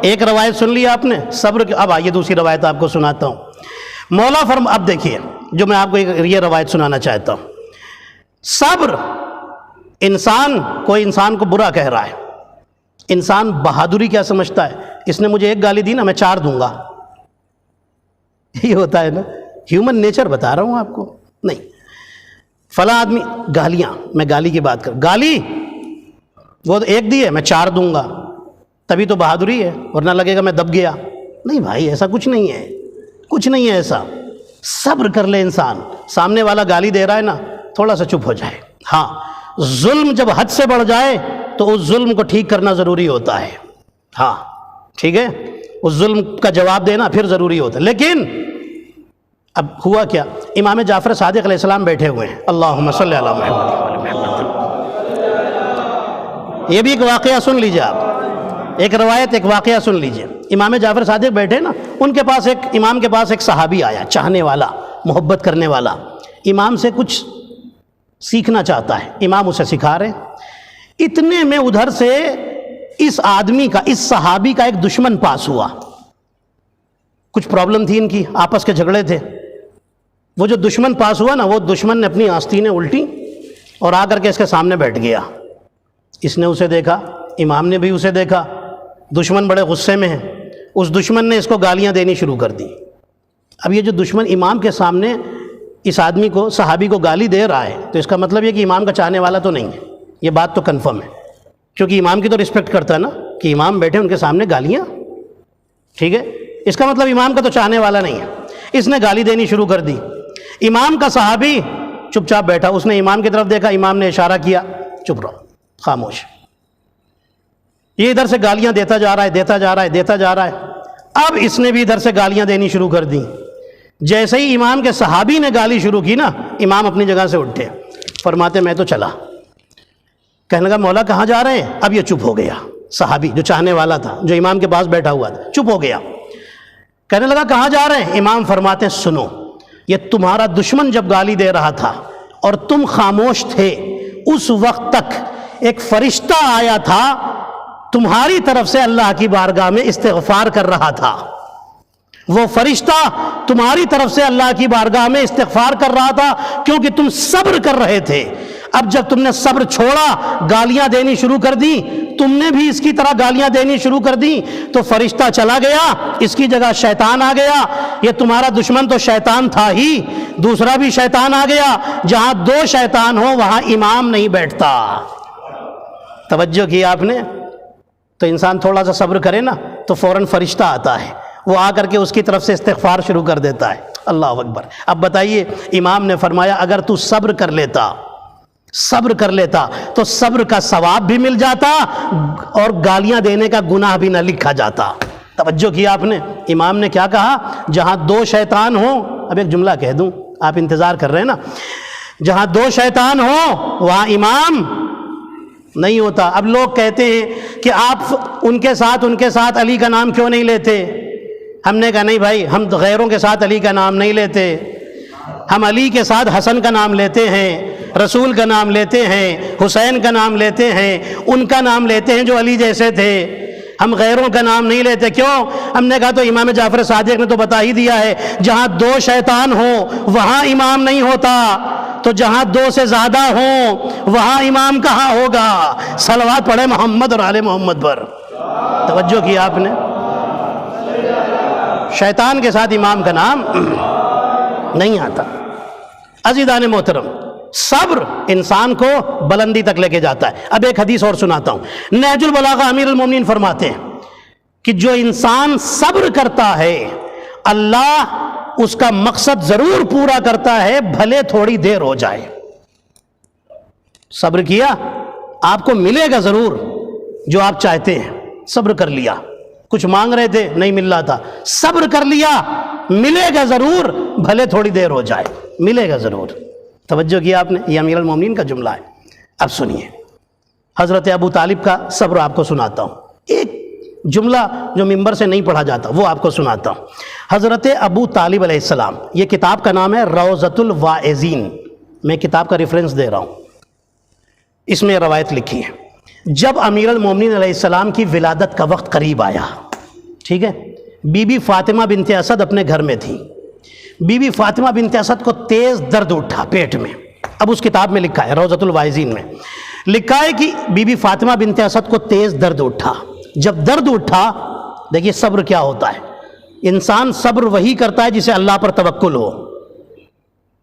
ایک روایت سن لی آپ نے صبر کی، اب آئیے دوسری روایت آپ کو سناتا ہوں۔ مولا اب دیکھیے جو میں آپ کو یہ روایت سنانا چاہتا ہوں۔ صبر، کوئی انسان کو برا کہہ رہا ہے، انسان بہادری کیا سمجھتا ہے، اس نے مجھے 1 گالی دی نا میں 4 دوں گا، یہ ہوتا ہے نا، ہیومن نیچر بتا رہا ہوں آپ کو۔ نہیں، فلاں آدمی، گالیاں، میں گالی کی بات گالی وہ 1 دی ہے میں 4 دوں گا، تبھی تو بہادری ہے، ورنہ لگے گا میں دب گیا۔ نہیں بھائی، ایسا کچھ نہیں ہے، کچھ نہیں ہے ایسا۔ صبر کر لے انسان، سامنے والا گالی دے رہا ہے نا، تھوڑا سا چپ ہو جائے۔ ہاں، ظلم جب حد سے بڑھ جائے تو اس ظلم کو ٹھیک کرنا ضروری ہوتا ہے۔ ہاں ٹھیک ہے، اس ظلم کا جواب دینا پھر ضروری ہوتا ہے۔ لیکن اب ہوا کیا، امام جعفر صادق علیہ السلام بیٹھے ہوئے ہیں، اللہم صلی علی محمد۔ یہ بھی ایک واقعہ سن لیجئے آپ، ایک روایت، ایک واقعہ سن لیجئے۔ امام جعفر صادق بیٹھے نا، امام کے پاس ایک صحابی آیا، چاہنے والا، محبت کرنے والا، امام سے کچھ سیکھنا چاہتا ہے، امام اسے سکھا رہے ہیں۔ اتنے میں ادھر سے اس آدمی کا، اس صحابی کا ایک دشمن پاس ہوا، کچھ پرابلم تھی ان کی، آپس کے جھگڑے تھے۔ وہ جو دشمن پاس ہوا نا، وہ دشمن نے اپنی آستینیں الٹی اور آ کر کے اس کے سامنے بیٹھ گیا۔ اس نے اسے دیکھا، امام نے بھی اسے دیکھا، دشمن بڑے غصے میں ہیں، اس دشمن نے اس کو گالیاں دینی شروع کر دی۔ اب یہ جو دشمن امام کے سامنے اس آدمی کو، صحابی کو گالی دے رہا ہے، تو اس کا مطلب یہ کہ امام کا چاہنے والا تو نہیں ہے، یہ بات تو کنفرم ہے، کیونکہ امام کی تو رسپیکٹ کرتا ہے نا، کہ امام بیٹھے ان کے سامنے گالیاں، ٹھیک ہے، اس کا مطلب امام کا تو چاہنے والا نہیں ہے۔ اس نے گالی دینی شروع کر دی۔ امام کا صحابی چپ چاپ بیٹھا، اس نے امام کی طرف دیکھا، امام نے اشارہ کیا چپ رہو، خاموش۔ یہ ادھر سے گالیاں دیتا جا رہا ہے، دیتا جا رہا ہے، دیتا جا رہا ہے۔ اب اس نے بھی ادھر سے گالیاں دینی شروع کر دی۔ جیسے ہی امام کے صحابی نے گالی شروع کی نا، امام اپنی جگہ سے اٹھے، فرماتے میں تو چلا۔ کہنے لگا مولا کہاں جا رہے ہیں؟ اب یہ چپ ہو گیا، صحابی جو چاہنے والا تھا، جو امام کے پاس بیٹھا ہوا تھا، چپ ہو گیا۔ کہنے لگا کہاں جا رہے ہیں؟ امام فرماتے ہیں سنو، یہ تمہارا دشمن جب گالی دے رہا تھا اور تم خاموش تھے، اس وقت تک ایک فرشتہ آیا تھا، تمہاری طرف سے اللہ کی بارگاہ میں استغفار کر رہا تھا۔ وہ فرشتہ تمہاری طرف سے اللہ کی بارگاہ میں استغفار کر رہا تھا، کیونکہ تم صبر کر رہے تھے۔ اب جب تم نے صبر چھوڑا، گالیاں دینی شروع کر دی، تم نے بھی اس کی طرح گالیاں دینی شروع کر دی، تو فرشتہ چلا گیا، اس کی جگہ شیطان آ گیا۔ یہ تمہارا دشمن تو شیطان تھا ہی، دوسرا بھی شیطان آ گیا۔ جہاں 2 شیطان ہو وہاں امام نہیں بیٹھتا۔ توجہ کی آپ نے؟ تو انسان تھوڑا سا صبر کرے نا تو فوراً فرشتہ آتا ہے، وہ آ کر کے اس کی طرف سے استغفار شروع کر دیتا ہے۔ اللہ اکبر۔ اب بتائیے، امام نے فرمایا اگر تو صبر کر لیتا تو صبر کا ثواب بھی مل جاتا اور گالیاں دینے کا گناہ بھی نہ لکھا جاتا۔ توجہ کیا آپ نے؟ امام نے کیا کہا؟ جہاں دو شیطان ہوں، اب ایک جملہ کہہ دوں، آپ انتظار کر رہے ہیں نا، جہاں دو شیطان ہوں وہاں امام نہیں ہوتا۔ اب لوگ کہتے ہیں کہ آپ ان کے ساتھ علی کا نام کیوں نہیں لیتے؟ ہم نے کہا نہیں بھائی، ہم غیروں کے ساتھ علی کا نام نہیں لیتے، ہم علی کے ساتھ حسن کا نام لیتے ہیں، رسول کا نام لیتے ہیں، حسین کا نام لیتے ہیں، ان کا نام لیتے ہیں جو علی جیسے تھے، ہم غیروں کا نام نہیں لیتے۔ کیوں؟ ہم نے کہا تو امام جعفر صادق نے تو بتا ہی دیا ہے، جہاں دو شیطان ہوں وہاں امام نہیں ہوتا، تو جہاں دو سے زیادہ ہوں وہاں امام کہاں ہوگا؟ صلوات پڑھے محمد اور آل محمد پر۔ توجہ کیا آپ نے؟ شیطان کے ساتھ امام کا نام نہیں آتا۔ عزیزان محترم، صبر انسان کو بلندی تک لے کے جاتا ہے۔ اب ایک حدیث اور سناتا ہوں۔ نہج البلاغہ امیر المومنین فرماتے ہیں کہ جو انسان صبر کرتا ہے اللہ اس کا مقصد ضرور پورا کرتا ہے، بھلے تھوڑی دیر ہو جائے۔ صبر کیا، آپ کو ملے گا ضرور جو آپ چاہتے ہیں۔ صبر کر لیا، کچھ مانگ رہے تھے نہیں مل رہا تھا، صبر کر لیا، ملے گا ضرور، بھلے تھوڑی دیر ہو جائے، ملے گا ضرور۔ توجہ کیا آپ نے؟ یہ امیر المومنین کا جملہ ہے۔ اب سنیے، حضرت ابو طالب کا صبر آپ کو سناتا ہوں۔ ایک جملہ جو ممبر سے نہیں پڑھا جاتا وہ آپ کو سناتا ہوں۔ حضرت ابو طالب علیہ السلام، یہ کتاب کا نام ہے روضۃ الواعظین، میں کتاب کا ریفرنس دے رہا ہوں، اس میں روایت لکھی ہے۔ جب امیر المومنین علیہ السلام کی ولادت کا وقت قریب آیا، ٹھیک ہے، بی بی فاطمہ بنت اسد اپنے گھر میں تھی۔ بی بی فاطمہ بنت اسد کو تیز درد اٹھا پیٹ میں۔ اب اس کتاب میں لکھا ہے، روضۃ الواعظین میں لکھا ہے کہ بی بی فاطمہ بنت اسد کو تیز درد اٹھا۔ جب درد اٹھا، دیکھیے صبر کیا ہوتا ہے، انسان صبر وہی کرتا ہے جسے اللہ پر توکل ہو۔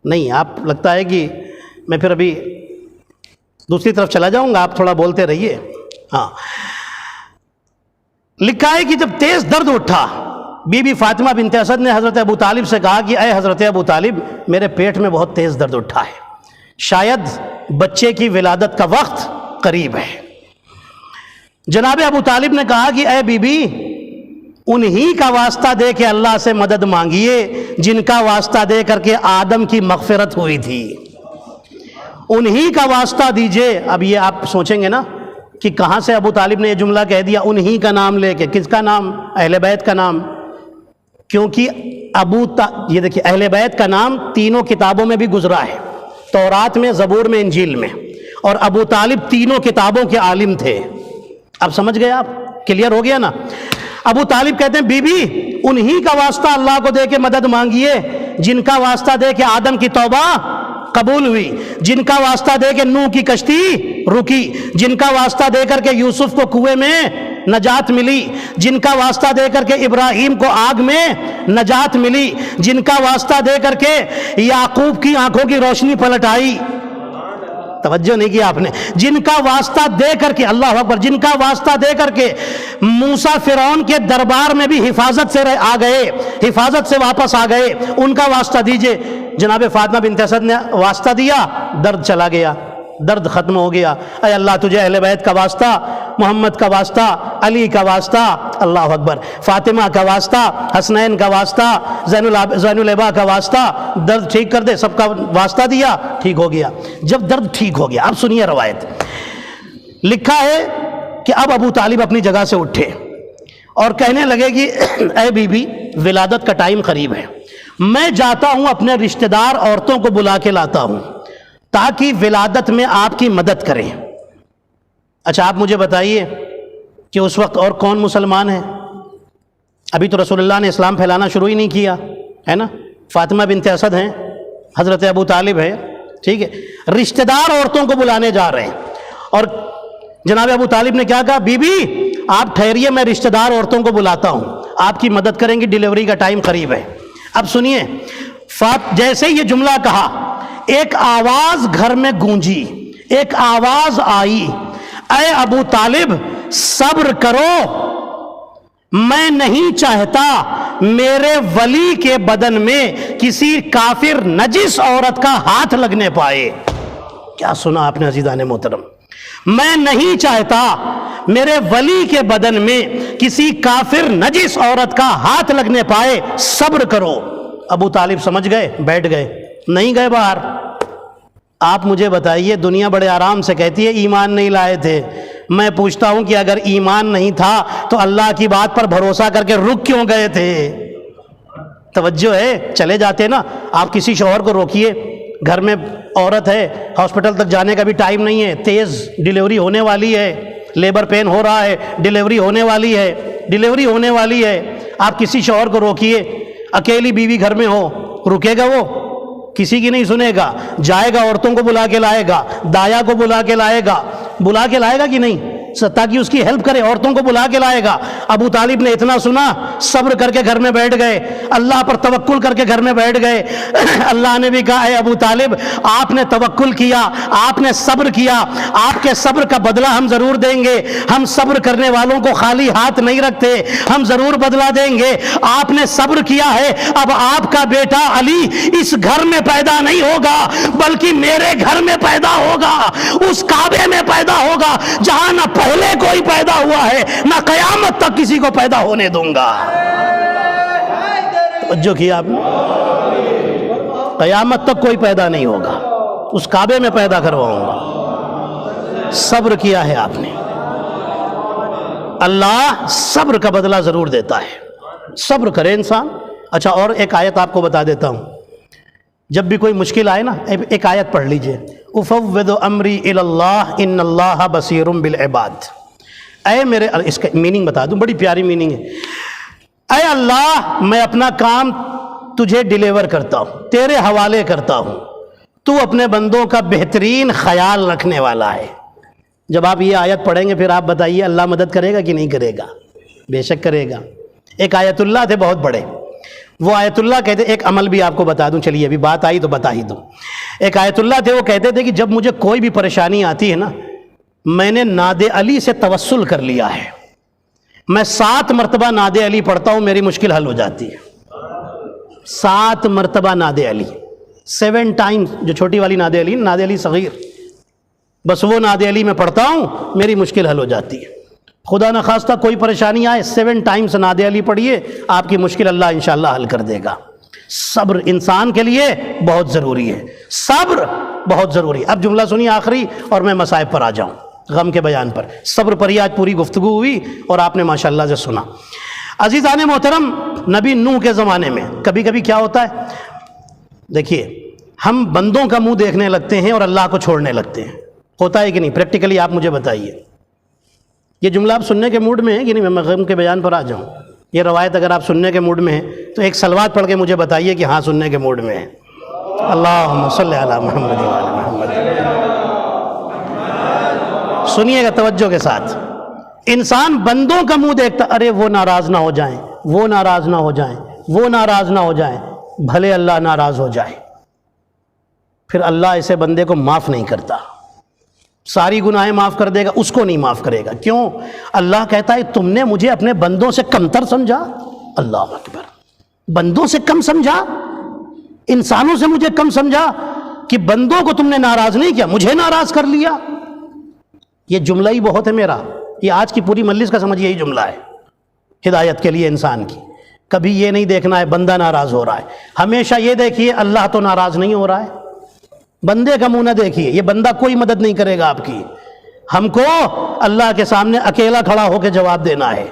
نہیں، آپ لگتا ہے کہ میں پھر ابھی دوسری طرف چلا جاؤں گا، آپ تھوڑا بولتے رہیے۔ ہاں، لکھا ہے کہ جب تیز درد اٹھا، بی بی فاطمہ بنت اسد نے حضرت ابو طالب سے کہا کہ اے حضرت ابو طالب، میرے پیٹ میں بہت تیز درد اٹھا ہے، شاید بچے کی ولادت کا وقت قریب ہے۔ جناب ابو طالب نے کہا کہ اے بی بی، انہی کا واسطہ دے کے اللہ سے مدد مانگیے جن کا واسطہ دے کر کے آدم کی مغفرت ہوئی تھی، انہی کا واسطہ دیجئے۔ اب یہ آپ سوچیں گے نا کہ کہاں سے ابو طالب نے یہ جملہ کہہ دیا انہی کا نام لے کے؟ کس کا نام؟ اہل بیت کا نام۔ کیونکہ یہ دیکھیے، اہل بیت کا نام تینوں کتابوں میں بھی گزرا ہے، تورات میں، زبور میں، انجیل میں، اور ابو طالب تینوں کتابوں کے عالم تھے۔ اب سمجھ گئے آپ؟ کلیئر ہو گیا نا؟ ابو طالب کہتے ہیں بی بی، انہی کا واسطہ اللہ کو دے کے مدد مانگیے جن کا واسطہ دے کے آدم کی توبہ قبول ہوئی، جن کا واسطہ دے کے نوح کی کشتی رکی، جن کا واسطہ دے کر کے یوسف کو کنویں میں نجات ملی، جن کا واسطہ دے کر کے ابراہیم کو آگ میں نجات ملی، جن کا واسطہ دے کر کے یعقوب کی آنکھوں کی روشنی پلٹ آئی۔ توجہ نہیں کیا آپ نے؟ جن کا واسطہ دے کر کے، اللہ اکبر، جن کا واسطہ دے کر کے موسیٰ فرعون کے دربار میں بھی حفاظت سے آ گئے، حفاظت سے واپس آ گئے، ان کا واسطہ دیجئے۔ جناب فاطمہ بنت اسد نے واسطہ دیا، درد چلا گیا، درد ختم ہو گیا۔ اے اللہ، تجھے اہل بیت کا واسطہ، محمد کا واسطہ، علی کا واسطہ، اللہ اکبر، فاطمہ کا واسطہ، حسنین کا واسطہ، زین العبا کا واسطہ، درد ٹھیک کر دے، سب کا واسطہ دیا، ٹھیک ہو گیا۔ جب درد ٹھیک ہو گیا، اب سنیے روایت، لکھا ہے کہ اب ابو طالب اپنی جگہ سے اٹھے اور کہنے لگے کہ اے بی بی، ولادت کا ٹائم قریب ہے، میں جاتا ہوں اپنے رشتہ دار عورتوں کو بلا کے لاتا ہوں تاکہ ولادت میں آپ کی مدد کریں۔ اچھا، آپ مجھے بتائیے کہ اس وقت اور کون مسلمان ہیں؟ ابھی تو رسول اللہ نے اسلام پھیلانا شروع ہی نہیں کیا ہے نا؟ فاطمہ بنت اسد ہیں، حضرت ابو طالب ہے، ٹھیک ہے، رشتہ دار عورتوں کو بلانے جا رہے ہیں۔ اور جناب ابو طالب نے کیا کہا؟ بی بی آپ ٹھہریے، میں رشتہ دار عورتوں کو بلاتا ہوں، آپ کی مدد کریں گی، ڈیلیوری کا ٹائم قریب ہے۔ اب سنیے، جیسے یہ جملہ کہا، ایک آواز گھر میں گونجی، ایک آواز آئی، اے ابو طالب صبر کرو، میں نہیں چاہتا میرے ولی کے بدن میں کسی کافر نجس عورت کا ہاتھ لگنے پائے۔ کیا سنا آپ نے عزیزان محترم؟ میں نہیں چاہتا میرے ولی کے بدن میں کسی کافر نجس عورت کا ہاتھ لگنے پائے، صبر کرو۔ ابو طالب سمجھ گئے، بیٹھ گئے، نہیں گئے باہر۔ آپ مجھے بتائیے، دنیا بڑے آرام سے کہتی ہے ایمان نہیں لائے تھے، میں پوچھتا ہوں کہ اگر ایمان نہیں تھا تو اللہ کی بات پر بھروسہ کر کے رک کیوں گئے تھے؟ توجہ ہے، چلے جاتے نا۔ آپ کسی شوہر کو روکیے، گھر میں عورت ہے، ہاسپٹل تک جانے کا بھی ٹائم نہیں ہے، تیز ڈیلیوری ہونے والی ہے، لیبر پین ہو رہا ہے، ڈیلیوری ہونے والی ہے، آپ کسی شوہر کو روکیے، اکیلی بیوی گھر میں ہو، رکے گا وہ؟ کسی کی نہیں سنے گا، جائے گا، عورتوں کو بلا کے لائے گا، دایا کو بلا کے لائے گا کہ نہیں؟ تاکہ اس کی ہیلپ کرے، عورتوں کو بلا کے لائے گا۔ ابو طالب نے اتنا سنا، صبر کر کے گھر میں بیٹھ گئے، اللہ پر توکل کر کے گھر میں بیٹھ گئے۔ اللہ نے بھی کہا، اے ابو طالب، آپ نے توکل کیا، آپ نے صبر کیا، آپ کے صبر کا بدلہ ہم ضرور دیں گے، ہم صبر کرنے والوں کو خالی ہاتھ نہیں رکھتے، ہم ضرور بدلہ دیں گے۔ آپ نے صبر کیا ہے، اب آپ کا بیٹا علی اس گھر میں پیدا نہیں ہوگا بلکہ میرے گھر میں پیدا ہوگا، اس کعبے میں پیدا ہوگا جہاں نہ پہلے کوئی پیدا ہوا ہے نہ قیامت تک کسی کو پیدا ہونے دوں گا۔ توجہ کیا آپ نے؟ قیامت تک کوئی پیدا نہیں ہوگا، اس کعبے میں پیدا کرواؤں گا۔ صبر کیا ہے آپ نے، اللہ صبر کا بدلہ ضرور دیتا ہے، صبر کرے انسان۔ اچھا، اور ایک آیت آپ کو بتا دیتا ہوں، جب بھی کوئی مشکل آئے نا، ایک آیت پڑھ لیجئے، افوض امری الی اللہ ان اللہ بصیر بالعباد۔ اے میرے، اس کا میننگ بتا دوں، بڑی پیاری میننگ ہے۔ اے اللہ، میں اپنا کام تجھے ڈیلیور کرتا ہوں، تیرے حوالے کرتا ہوں، تو اپنے بندوں کا بہترین خیال رکھنے والا ہے۔ جب آپ یہ آیت پڑھیں گے پھر آپ بتائیے اللہ مدد کرے گا کہ نہیں کرے گا؟ بے شک کرے گا۔ ایک آیت اللہ تھے بہت بڑے، وہ آیت اللہ کہتے، ایک عمل بھی آپ کو بتا دوں، چلیے ابھی بات آئی تو بتا ہی دوں۔ ایک آیت اللہ تھے، وہ کہتے تھے کہ جب مجھے کوئی بھی پریشانی آتی ہے نا، میں نے ناد علی سے توسل کر لیا ہے، میں 7 مرتبہ ناد علی پڑھتا ہوں، میری مشکل حل ہو جاتی ہے۔ 7 مرتبہ ناد علی، 7 ٹائمز، جو چھوٹی والی ناد علی، ناد علی صغیر، بس وہ ناد علی میں پڑھتا ہوں، میری مشکل حل ہو جاتی ہے۔ خدا نخواستہ کوئی پریشانی آئے، 7 ٹائمز ناد علی پڑھیے، آپ کی مشکل اللہ انشاءاللہ حل کر دے گا۔ صبر انسان کے لیے بہت ضروری ہے، صبر بہت ضروری ہے۔ اب جملہ سنیے آخری، اور میں مصائب پر آ جاؤں، غم کے بیان پر۔ صبر پر ہی آج پوری گفتگو ہوئی اور آپ نے ماشاءاللہ سے سنا۔ عزیزان محترم، نبی نوح کے زمانے میں کبھی کبھی کیا ہوتا ہے، دیکھیے، ہم بندوں کا منہ دیکھنے لگتے ہیں اور اللہ کو چھوڑنے لگتے ہیں، ہوتا ہے کہ نہیں؟ پریکٹیکلی آپ مجھے بتائیے۔ یہ جملہ آپ سننے کے موڈ میں ہے کہ نہیں؟ میں غم کے بیان پر آ جاؤں۔ یہ روایت اگر آپ سننے کے موڈ میں ہیں تو ایک صلوات پڑھ کے مجھے بتائیے کہ ہاں سننے کے موڈ میں ہے۔ اللہم صلی علی محمد وعلی محمد۔ سنیے گا توجہ کے ساتھ۔ انسان بندوں کا منہ دیکھتا، ارے وہ ناراض نہ ہو جائیں، وہ ناراض نہ ہو جائیں، وہ ناراض نہ ہو جائیں، بھلے اللہ ناراض ہو جائے، پھر اللہ ایسے بندے کو معاف نہیں کرتا، ساری گناہیں معاف کر دے گا، اس کو نہیں معاف کرے گا۔ کیوں؟ اللہ کہتا ہے تم نے مجھے اپنے بندوں سے کمتر سمجھا۔ اللہ اکبر، بندوں سے کم سمجھا، انسانوں سے مجھے کم سمجھا، کہ بندوں کو تم نے ناراض نہیں کیا، مجھے ناراض کر لیا۔ یہ جملہ ہی بہت ہے میرا، یہ آج کی پوری مجلس کا سمجھ یہی جملہ ہے ہدایت کے لیے انسان کی۔ کبھی یہ نہیں دیکھنا ہے بندہ ناراض ہو رہا ہے، ہمیشہ یہ دیکھیے اللہ تو ناراض نہیں ہو رہا ہے۔ بندے کا منہ نہ دیکھیے، یہ بندہ کوئی مدد نہیں کرے گا آپ کی، ہم کو اللہ کے سامنے اکیلا کھڑا ہو کے جواب دینا ہے۔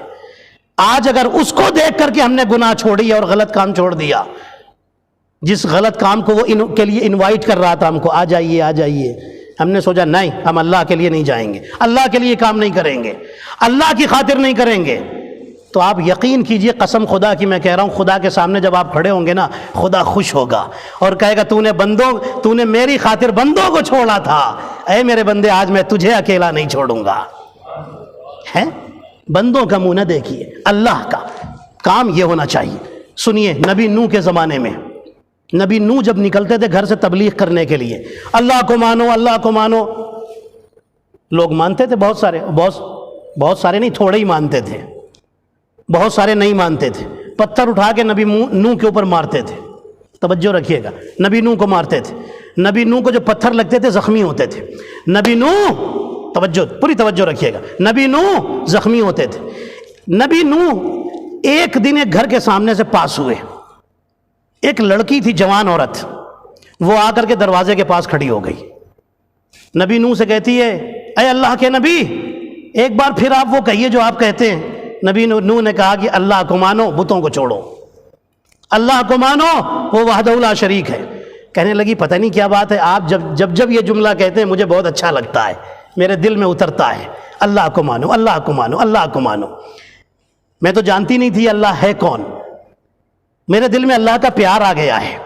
آج اگر اس کو دیکھ کر کے ہم نے گناہ چھوڑی اور غلط کام چھوڑ دیا، جس غلط کام کو وہ کے لیے انوائٹ کر رہا تھا ہم کو، آ جائیے آ جائیے، ہم نے سوچا نہیں، ہم اللہ کے لیے نہیں جائیں گے، اللہ کے لیے کام نہیں کریں گے، اللہ کی خاطر نہیں کریں گے، تو آپ یقین کیجئے، قسم خدا کی میں کہہ رہا ہوں، خدا کے سامنے جب آپ کھڑے ہوں گے نا، خدا خوش ہوگا اور کہے گا تو نے میری خاطر بندوں کو چھوڑا تھا، اے میرے بندے آج میں تجھے اکیلا نہیں چھوڑوں گا۔ ہے بندوں کا منہ نہ دیکھیے، اللہ کا کام یہ ہونا چاہیے۔ سنیے، نبی نوح کے زمانے میں، نبی نوح جب نکلتے تھے گھر سے تبلیغ کرنے کے لیے، اللہ کو مانو اللہ کو مانو، لوگ مانتے تھے بہت سارے، بہت بہت سارے نہیں، تھوڑے ہی مانتے تھے، بہت سارے نہیں مانتے تھے، پتھر اٹھا کے نبی نوح کے اوپر مارتے تھے، توجہ رکھیے گا، نبی نوح کو مارتے تھے، نبی نوح کو جو پتھر لگتے تھے زخمی ہوتے تھے، نبی نوح، توجہ پوری توجہ رکھیے گا، نبی نوح زخمی ہوتے تھے، نبی نوح ایک دن ایک گھر کے سامنے سے پاس ہوئے، ایک لڑکی تھی جوان عورت، وہ آ کر کے دروازے کے پاس کھڑی ہو گئی، نبی نوح سے کہتی ہے اے اللہ کے نبی ایک بار پھر آپ وہ کہیے جو آپ کہتے ہیں۔ نبی نوح نے کہا کہ اللہ کو مانو، بتوں کو چھوڑو، اللہ کو مانو، وہ وحدہ لا شریک ہے۔ کہنے لگی پتہ نہیں کیا بات ہے، آپ جب یہ جملہ کہتے ہیں مجھے بہت اچھا لگتا ہے، میرے دل میں اترتا ہے، اللہ کو مانو، اللہ کو مانو، اللہ کو مانو۔ میں تو جانتی نہیں تھی اللہ ہے کون، میرے دل میں اللہ کا پیار آ گیا ہے۔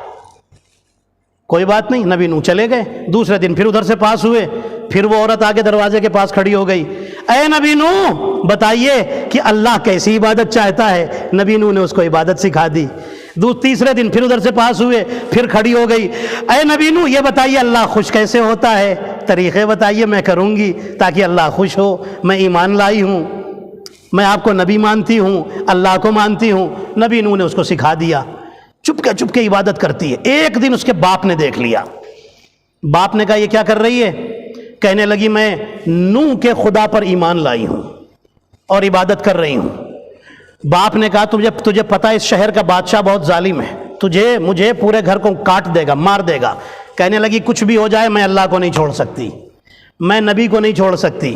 کوئی بات نہیں، نبی نوح چلے گئے، دوسرے دن پھر ادھر سے پاس ہوئے، پھر وہ عورت آگے دروازے کے پاس کھڑی ہو گئی، اے نبی نوح بتائیے کہ اللہ کیسی عبادت چاہتا ہے۔ نبی نوح نے اس کو عبادت سکھا دی۔ تیسرے دن پھر ادھر سے پاس ہوئے، پھر کھڑی ہو گئی، اے نبی نوح یہ بتائیے اللہ خوش کیسے ہوتا ہے، طریقے بتائیے میں کروں گی تاکہ اللہ خوش ہو، میں ایمان لائی ہوں، میں آپ کو نبی مانتی ہوں، اللہ کو مانتی ہوں۔ نبی نوح نے اس کو سکھا دیا، چپ کے عبادت کرتی ہے۔ ایک دن اس کے باپ نے دیکھ لیا، باپ نے کہا یہ کیا کر رہی ہے؟ کہنے لگی میں نوح کے خدا پر ایمان لائی ہوں اور عبادت کر رہی ہوں۔ باپ نے کہا تجھے پتہ اس شہر کا بادشاہ بہت ظالم ہے، مجھے پورے گھر کو کاٹ دے گا، مار دے گا۔ کہنے لگی کچھ بھی ہو جائے میں اللہ کو نہیں چھوڑ سکتی، میں نبی کو نہیں چھوڑ سکتی۔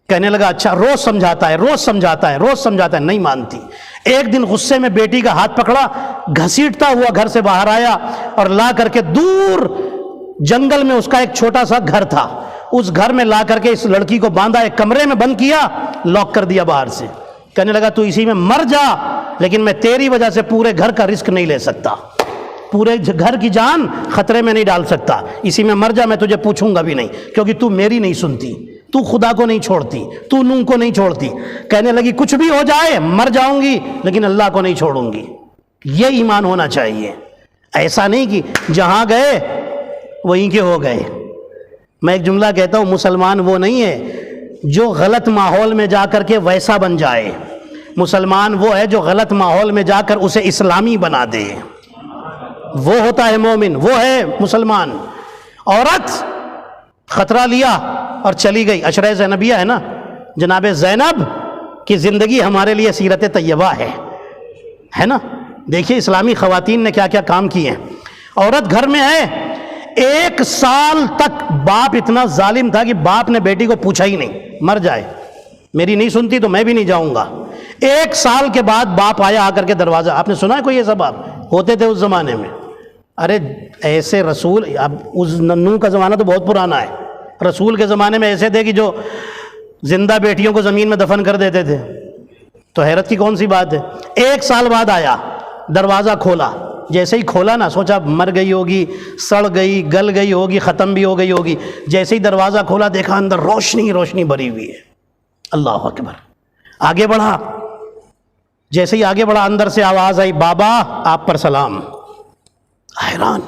کہنے لگا اچھا، روز سمجھاتا ہے، نہیں مانتی۔ ایک دن غصے میں بیٹی کا ہاتھ پکڑا، گھسیٹتا ہوا گھر سے باہر آیا اور لا کر کے دور جنگل میں اس کا ایک چھوٹا سا گھر تھا، اس گھر میں لا کر کے اس لڑکی کو باندھا، ایک کمرے میں بند کیا، لاک کر دیا باہر سے۔ کہنے لگا تو اسی میں مر جا، لیکن میں تیری وجہ سے پورے گھر کا رسک نہیں لے سکتا، پورے گھر کی جان خطرے میں نہیں ڈال سکتا، اسی میں مر جا، میں تجھے پوچھوں گا بھی نہیں، کیونکہ تو میری نہیں سنتی، تو خدا کو نہیں چھوڑتی، تو نوح کو نہیں چھوڑتی۔ کہنے لگی کچھ بھی ہو جائے مر جاؤں گی لیکن اللہ کو نہیں چھوڑوں گی۔ یہ ایمان ہونا چاہیے، ایسا نہیں کہ جہاں گئے وہیں کے ہو گئے۔ میں ایک جملہ کہتا ہوں، مسلمان وہ نہیں ہے جو غلط ماحول میں جا کر کے ویسا بن جائے، مسلمان وہ ہے جو غلط ماحول میں جا کر اسے اسلامی بنا دے، وہ ہوتا ہے مومن، وہ ہے مسلمان۔ عورت خطرہ لیا اور چلی گئی، عشرہ زینبیہ ہے نا، جناب زینب کی زندگی ہمارے لیے سیرت طیبہ ہے نا۔ دیکھیے اسلامی خواتین نے کیا کیا کام کیے ہیں۔ عورت گھر میں ہے، 1 سال تک باپ اتنا ظالم تھا کہ باپ نے بیٹی کو پوچھا ہی نہیں، مر جائے، میری نہیں سنتی تو میں بھی نہیں جاؤں گا۔ 1 سال کے بعد باپ آیا، آ کر کے دروازہ، آپ نے سنا ہے کوئی یہ سب آپ ہوتے تھے اس زمانے میں؟ ارے ایسے رسول، اب اس نوح کا زمانہ تو بہت پرانا ہے، رسول کے زمانے میں ایسے تھے کہ جو زندہ بیٹیوں کو زمین میں دفن کر دیتے تھے، تو حیرت کی کون سی بات ہے۔ 1 سال بعد آیا، دروازہ کھولا، جیسے ہی کھولا نا سوچا مر گئی ہوگی، سڑ گئی، گل گئی ہوگی، ختم بھی ہو گئی ہوگی۔ جیسے ہی دروازہ کھولا دیکھا اندر روشنی بھری ہوئی ہے۔ اللہ اکبر، آگے بڑھا، جیسے ہی آگے بڑھا اندر سے آواز آئی بابا آپ پر سلام۔ حیران،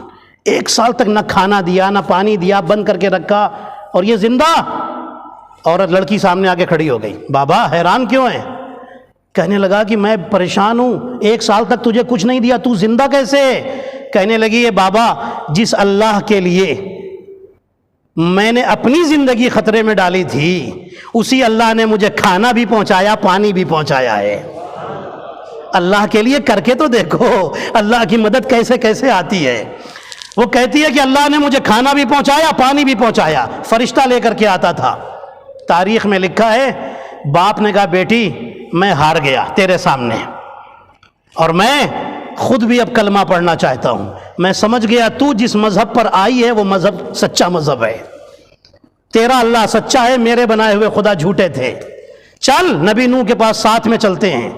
1 سال تک نہ کھانا دیا نہ پانی دیا، بند کر کے رکھا، اور یہ زندہ۔ عورت لڑکی سامنے آگے کھڑی ہو گئی، بابا حیران کیوں ہے؟ کہنے لگا کہ میں پریشان ہوں، 1 سال تک تجھے کچھ نہیں دیا، تو زندہ کیسے؟ کہنے لگی یہ بابا جس اللہ کے لیے میں نے اپنی زندگی خطرے میں ڈالی تھی، اسی اللہ نے مجھے کھانا بھی پہنچایا، پانی بھی پہنچایا ہے۔ اللہ کے لیے کر کے تو دیکھو اللہ کی مدد کیسے کیسے آتی ہے۔ وہ کہتی ہے کہ اللہ نے مجھے کھانا بھی پہنچایا، پانی بھی پہنچایا، فرشتہ لے کر کے آتا تھا۔ تاریخ میں لکھا ہے باپ نے کہا بیٹی میں ہار گیا تیرے سامنے، اور میں خود بھی اب کلمہ پڑھنا چاہتا ہوں، میں سمجھ گیا تو جس مذہب پر آئی ہے وہ مذہب سچا مذہب ہے، تیرا اللہ سچا ہے، میرے بنائے ہوئے خدا جھوٹے تھے، چل نبی نوح کے پاس ساتھ میں چلتے ہیں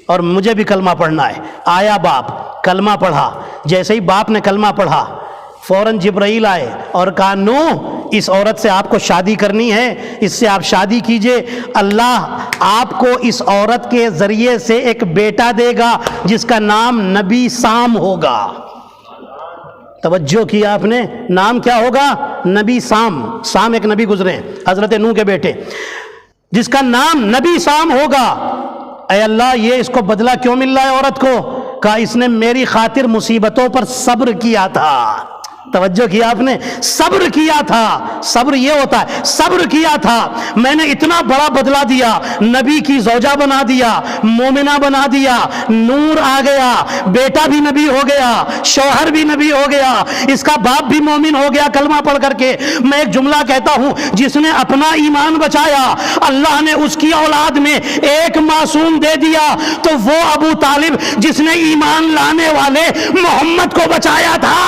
اور مجھے بھی کلمہ پڑھنا ہے۔ آیا باپ، کلمہ پڑھا، جیسے ہی باپ نے کلمہ پڑھا فوراً جبرائیل آئے اور کہا نوح اس عورت سے آپ کو شادی کرنی ہے، اس سے آپ شادی کیجئے، اللہ آپ کو اس عورت کے ذریعے سے ایک بیٹا دے گا جس کا نام نبی سام ہوگا۔ توجہ کیا آپ نے، نام کیا ہوگا؟ نبی سام۔ سام ایک نبی گزرے ہیں، حضرت نوح کے بیٹے۔ جس کا نام نبی سام ہوگا، اے اللہ یہ اس کو بدلہ کیوں مل رہا ہے عورت کو؟ کہا اس نے میری خاطر مصیبتوں پر صبر کیا تھا۔ توجہ کیا آپ نے؟ صبر کیا تھا۔ صبر یہ ہوتا ہے، صبر کیا تھا، میں نے اتنا بڑا بدلہ دیا، نبی کی زوجہ بنا دیا، مومنہ بنا دیا، نور آ گیا، بیٹا بھی نبی ہو گیا، شوہر بھی نبی ہو گیا، اس کا باپ بھی مومن ہو گیا کلمہ پڑھ کر کے۔ میں ایک جملہ کہتا ہوں، جس نے اپنا ایمان بچایا اللہ نے اس کی اولاد میں ایک معصوم دے دیا، تو وہ ابو طالب جس نے ایمان لانے والے محمد کو بچایا تھا،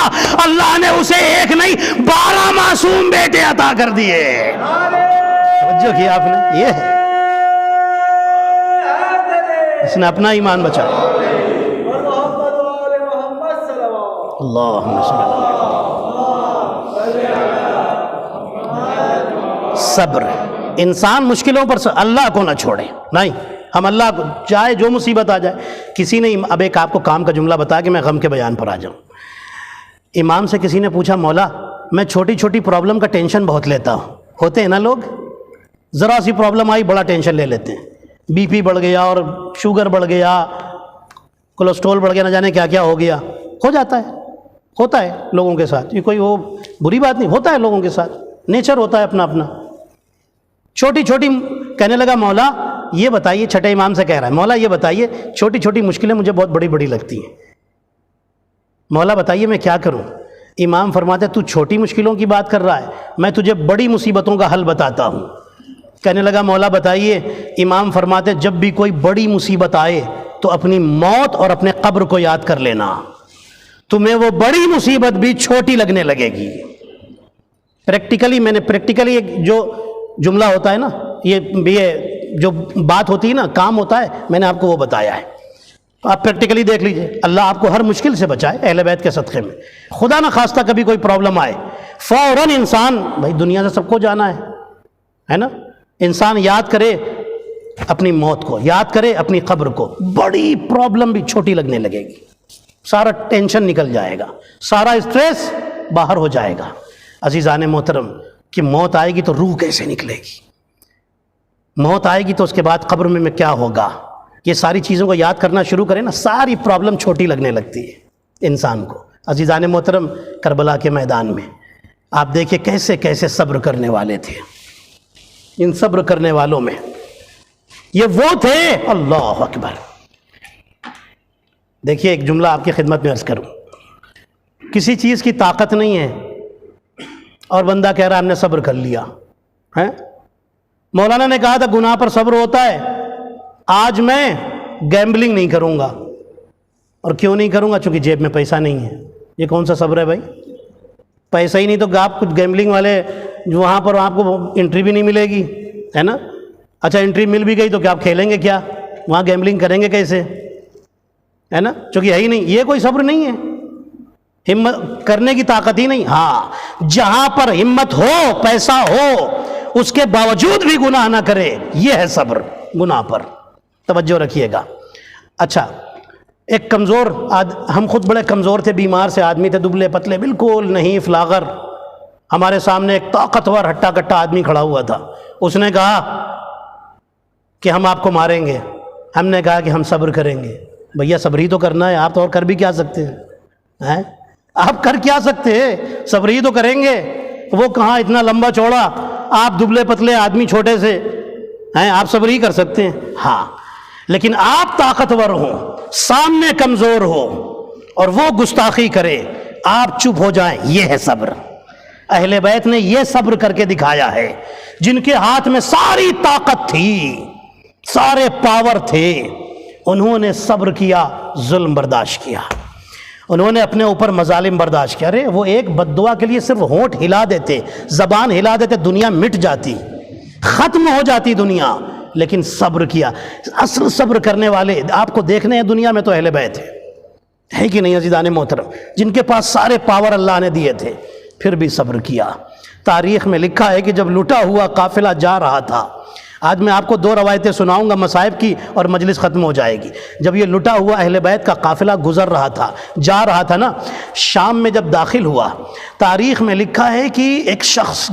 اللہ نے اسے ایک نہیں 12 معصوم بیٹے عطا کر دیے۔ توجہ کیا آپ نے؟ یہ ہے اس نے اپنا ایمان بچایا۔ اللہم صلی اللہ۔ صبر، انسان مشکلوں پر اللہ کو نہ چھوڑے، نہیں ہم اللہ کو، چاہے جو مصیبت آ جائے۔ کسی نے اب ایک آپ کو کام کا جملہ بتا کہ میں غم کے بیان پر آ جاؤں۔ امام سے کسی نے پوچھا، مولا میں چھوٹی چھوٹی پرابلم کا ٹینشن بہت لیتا ہوں۔ ہوتے ہیں نا لوگ، ذرا سی پرابلم آئی بڑا ٹینشن لے لیتے ہیں، بی پی بڑھ گیا اور شوگر بڑھ گیا، کولیسٹرول بڑھ گیا، نہ جانے کیا کیا ہو گیا، ہو جاتا ہے، ہوتا ہے لوگوں کے ساتھ، یہ کوئی وہ بری بات نہیں، ہوتا ہے لوگوں کے ساتھ، نیچر ہوتا ہے اپنا اپنا۔ چھوٹی چھوٹی کہنے لگا، مولا یہ بتائیے، چھٹے امام سے کہہ رہا ہے، مولا یہ بتائیے چھوٹی چھوٹی مشکلیں مجھے بہت بڑی بڑی لگتی ہیں، مولا بتائیے میں کیا کروں؟ امام فرماتے تو چھوٹی مشکلوں کی بات کر رہا ہے، میں تجھے بڑی مصیبتوں کا حل بتاتا ہوں۔ کہنے لگا مولا بتائیے، امام فرماتے جب بھی کوئی بڑی مصیبت آئے تو اپنی موت اور اپنے قبر کو یاد کر لینا، تمہیں وہ بڑی مصیبت بھی چھوٹی لگنے لگے گی۔ پریکٹیکلی ایک جو جملہ ہوتا ہے نا، یہ جو بات ہوتی ہے نا، کام ہوتا ہے، میں نے آپ کو وہ بتایا ہے، آپ پریکٹیکلی دیکھ لیجئے، اللہ آپ کو ہر مشکل سے بچائے اہل بیت کے صدقے میں۔ خدا نہ خواستہ کبھی کوئی پرابلم آئے، فوراً انسان، بھائی دنیا سے سب کو جانا ہے نا، انسان یاد کرے اپنی موت کو، یاد کرے اپنی قبر کو، بڑی پرابلم بھی چھوٹی لگنے لگے گی، سارا ٹینشن نکل جائے گا، سارا اسٹریس باہر ہو جائے گا۔ عزیزان محترم، کہ موت آئے گی تو روح کیسے نکلے گی، موت آئے گی تو اس کے بعد قبر میں کیا ہوگا، یہ ساری چیزوں کو یاد کرنا شروع کریں نا، ساری پرابلم چھوٹی لگنے لگتی ہے انسان کو۔ عزیزان محترم، کربلا کے میدان میں آپ دیکھیں کیسے کیسے صبر کرنے والے تھے، ان صبر کرنے والوں میں یہ وہ تھے، اللہ اکبر۔ دیکھیے ایک جملہ آپ کی خدمت میں عرض کروں، کسی چیز کی طاقت نہیں ہے اور بندہ کہہ رہا ہم نے صبر کر لیا ہے۔ مولانا نے کہا تھا گناہ پر صبر ہوتا ہے، آج میں گیمبلنگ نہیں کروں گا، اور کیوں نہیں کروں گا؟ چونکہ جیب میں پیسہ نہیں ہے۔ یہ کون سا صبر ہے بھائی؟ پیسہ ہی نہیں تو آپ کچھ گیمبلنگ والے جو وہاں پر آپ کو انٹری بھی نہیں ملے گی، ہے نا؟ اچھا انٹری مل بھی گئی تو کیا آپ کھیلیں گے؟ کیا وہاں گیمبلنگ کریں گے کیسے؟ ہے نا؟ چونکہ ہے ہی نہیں، یہ کوئی صبر نہیں ہے، ہمت کرنے کی طاقت ہی نہیں۔ ہاں جہاں پر ہمت ہو، پیسہ ہو، اس کے باوجود بھی گناہ نہ کرے، یہ ہے صبر گناہ پر۔ توجہ رکھیے گا۔ اچھا ایک کمزور ہم خود بڑے کمزور تھے، بیمار سے آدمی تھے، دبلے پتلے بالکل نہیں فلاغر، ہمارے سامنے ایک طاقتور ہٹا کٹا آدمی کھڑا ہوا تھا، اس نے کہا کہ ہم آپ کو ماریں گے۔ ہم نے کہا کہ ہم صبر کریں گے۔ بھیا صبر ہی تو کرنا ہے، آپ تو اور کر بھی کیا سکتے ہیں؟ آپ کر کیا سکتے ہیں؟ صبر ہی تو کریں گے۔ وہ کہاں اتنا لمبا چوڑا، آپ دبلے پتلے آدمی چھوٹے سے ہیں، آپ صبر ہی کر سکتے ہیں؟ ہاں، لیکن آپ طاقتور ہوں، سامنے کمزور ہو اور وہ گستاخی کرے، آپ چپ ہو جائیں، یہ ہے صبر۔ اہل بیت نے یہ صبر کر کے دکھایا ہے، جن کے ہاتھ میں ساری طاقت تھی، سارے پاور تھے، انہوں نے صبر کیا، ظلم برداشت کیا، انہوں نے اپنے اوپر مظالم برداشت کیا۔ ارے وہ ایک بد دعا کے لیے صرف ہونٹ ہلا دیتے، زبان ہلا دیتے، دنیا مٹ جاتی، ختم ہو جاتی دنیا، لیکن صبر کیا۔ اصل صبر کرنے والے آپ کو دیکھنے ہیں دنیا میں تو اہل بیت ہے کہ نہیں عزیزان محترم، جن کے پاس سارے پاور اللہ نے دیے تھے، پھر بھی صبر کیا۔ تاریخ میں لکھا ہے کہ جب لٹا ہوا قافلہ جا رہا تھا، آج میں آپ کو 2 روایتیں سناؤں گا مصائب کی اور مجلس ختم ہو جائے گی۔ جب یہ لٹا ہوا اہل بیت کا قافلہ گزر رہا تھا، جا رہا تھا نا، شام میں جب داخل ہوا، تاریخ میں لکھا ہے کہ ایک شخص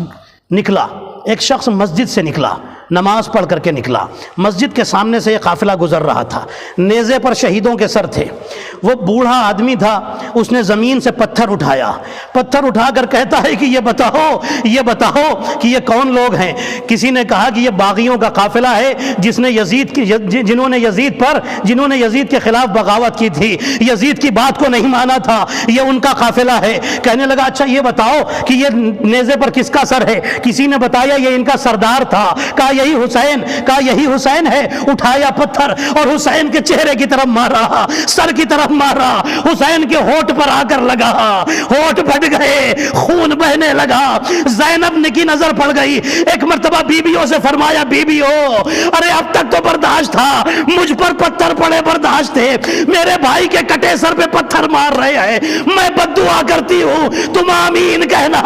نکلا، ایک شخص مسجد سے نکلا، نماز پڑھ کر کے نکلا. مسجد کے سامنے سے ایک قافلہ گزر رہا تھا. نیزے پر شہیدوں کے سر تھے. وہ بوڑھا آدمی تھا, اس نے زمین سے پتھر اٹھایا. پتھر اٹھا کر کہتا ہے کہ یہ بتاؤ کہ یہ کون لوگ ہیں. کسی نے کہا کہ یہ باغیوں کا قافلہ ہے جنہوں نے یزید کے خلاف بغاوت کی تھی, یزید کی بات کو نہیں مانا تھا, یہ ان کا قافلہ ہے. کہنے لگا اچھا یہ بتاؤ کہ یہ نیزے پر کس کا سر ہے. کسی نے بتایا یہ ان کا سردار تھا. کہا یہی حسین ہے. اٹھایا پتھر اور حسین کے چہرے کی طرف مارا, سر کی طرف مارا, حسین کے ہونٹ پر آ کر لگا, ہونٹ پھٹ گئے, خون بہنے لگا. زینب کی نظر پڑ گئی. ایک مرتبہ بیویوں سے فرمایا بیویوں ارے اب تک تو برداشت تھا, مجھ پر پتھر پڑے برداشت تھے, میرے بھائی کے کٹے سر پہ پتھر مار رہے ہیں, میں بد دعا کرتی ہوں تم آمین کہنا.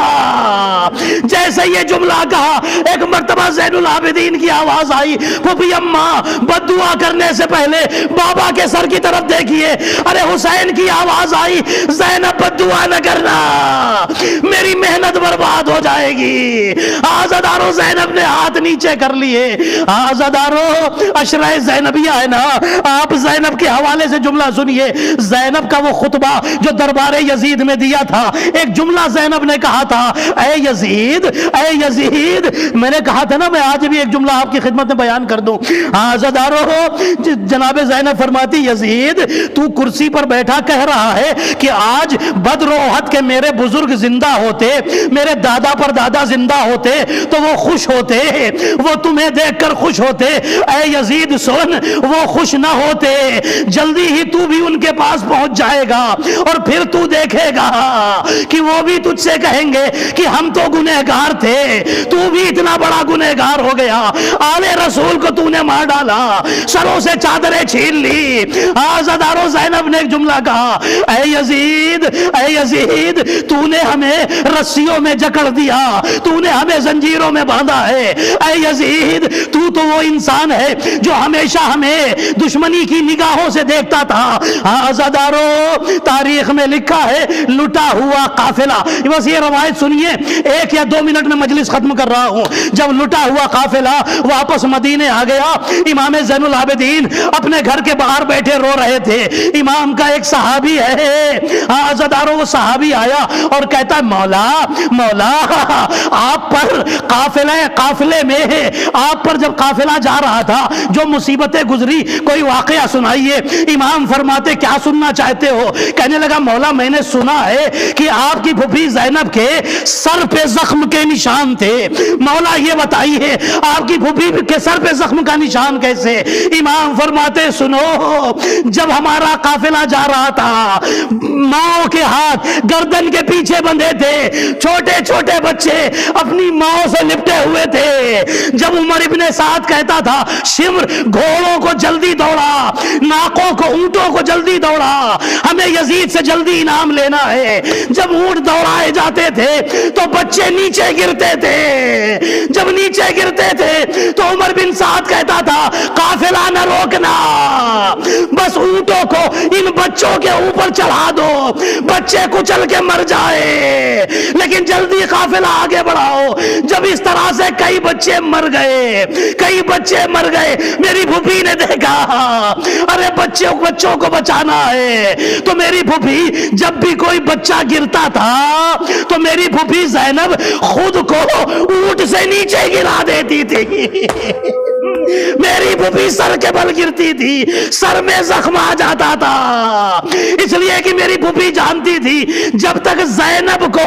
جیسے یہ جملہ کہا ایک مرتبہ زین العابدین کی آواز آئی, پھوپھی اماں بد دعا کرنے سے پہلے بابا کے سر کی طرف دیکھیے. ارے حسین کی آواز آئی, زینب بد دعا نہ کرنا, میری محنت برباد ہو جائے گی. آزادارو زینب نے ہاتھ نیچے کر لیے. آزادارو عشرہ زینبیہ ہے نا, آپ زینب کے حوالے سے جملہ سنیے. زینب کا وہ خطبہ جو دربار یزید میں دیا تھا, ایک جملہ زینب نے کہا تھا, اے یزید میں نے کہا تھا نا میں آج بھی ایک جملہ آپ کی خدمت میں بیان کر دوں. آزادارو جناب زینب فرماتی یزید تو کرسی پر بیٹھا کہہ رہا ہے کہ آج بدر و احد کے میرے بزرگ زندہ ہوتے, میرے دادا پر دادا زندہ ہوتے تو وہ خوش ہوتے, وہ تمہیں دیکھ کر خوش ہوتے. اے یزید سن, وہ خوش نہ ہوتے, جلدی ہی تو بھی ان کے پاس پہنچ جائے گا اور پھر تو دیکھے گا کہ وہ بھی تجھ سے کہیں گے کہ ہم تو گنہگار تھے, تو بھی اتنا بڑا گنہگار ہو گیا, آل رسول کو تو نے مار ڈالا, سروں سے چادریں چھین لی. آزادارو زینب نے ایک جملہ کہا, اے یزید تو نے ہمیں رسیوں میں جکڑ دیا, تو نے ہمیں زنجیروں میں باندھا ہے. اے یزید تو وہ انسان ہے جو ہمیشہ ہمیں دشمنی کی نگاہوں سے دیکھتا تھا. آزادارو تاریخ میں لکھا ہے لٹا ہوا قافلہ, بس یہ روایت سنیے, 1 یا 2 منٹ میں مجلس ختم کر رہا ہوں. جب لٹا ہوا قافلہ واپس مدینے آ گیا, امام زین العابدین اپنے گھر کے باہر بیٹھے رو رہے تھے. امام کا ایک صحابی ہے, آزادارو وہ صحابی آیا اور کہتا ہے مولا آپ پر قافلے میں آپ پر جب قافلہ جا رہا تھا جو مصیبتیں گزری کوئی واقعہ سنائیے. امام فرماتے کیا سننا چاہتے ہو؟ کہنے لگا مولا میں نے سنا ہے کہ آپ کی پھوپھی زینب کے سر پہ زخم کے نشان تھے. مولا یہ بتائیے آپ کی پھوپھی کے سر پہ زخم کا نشان کیسے؟ امام فرماتے سنو, جب ہمارا قافلہ جا رہا تھا ماؤں کے ہاتھ گردن کے پیچھے بندھے تھے, چھوٹے چھوٹے بچے اپنی ماؤں سے لپٹے ہوئے تھے. جب عمر ابن سعد کہتا تھا شمر گھوڑوں کو جلدی دوڑا, ناقوں کو اونٹوں کو جلدی دوڑا, ہمیں یزید سے جلدی انعام لینا ہے. جب اونٹ دوڑائے جاتے تھے تو بچے نیچے گرتے تھے, جب نیچے گرتے تھے تو عمر بن سعد کہتا تھا قافلہ نہ روکنا, بس اونٹوں کو ان بچوں کے اوپر چڑھا دو, بچے کچل کے مر جائے, لیکن جلدی قافلہ آگے بڑھاؤ. جب اس طرح سے کئی بچے مر گئے, میری پھوپھی نے دیکھا ارے بچوں کو بچانا ہے, تو میری پھوپھی جب بھی کوئی بچہ گرتا تھا تو میری پھوپھی زینب خود کو اونٹ سے نیچے گرا دیتی تھی. میری پھوپھی سر کے بل گرتی تھی, سر میں زخم آ جاتا تھا, اس لیے کہ میری پھوپھی جانتی تھی جب تک زینب کو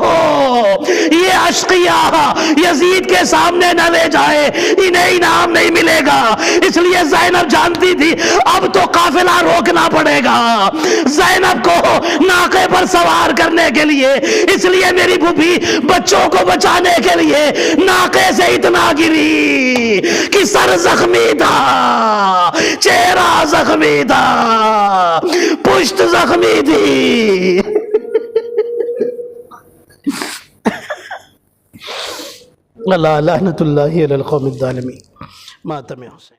یہ اشقیاء یزید کے سامنے نہ لے جائے انہیں انعام نہیں ملے گا. اس لیے زینب جانتی تھی اب تو قافلہ روکنا پڑے گا زینب کو ناقے پر سوار کرنے کے لیے. اس لیے میری پھوپھی بچوں کو بچانے کے لیے ناقے سے اتنا گری کہ سر زخمی تھا, چہرہ زخمی تھا, پشت زخمی تھی. اللہ لعنت اللہ علی القوم الظالمین. ماتم حسین.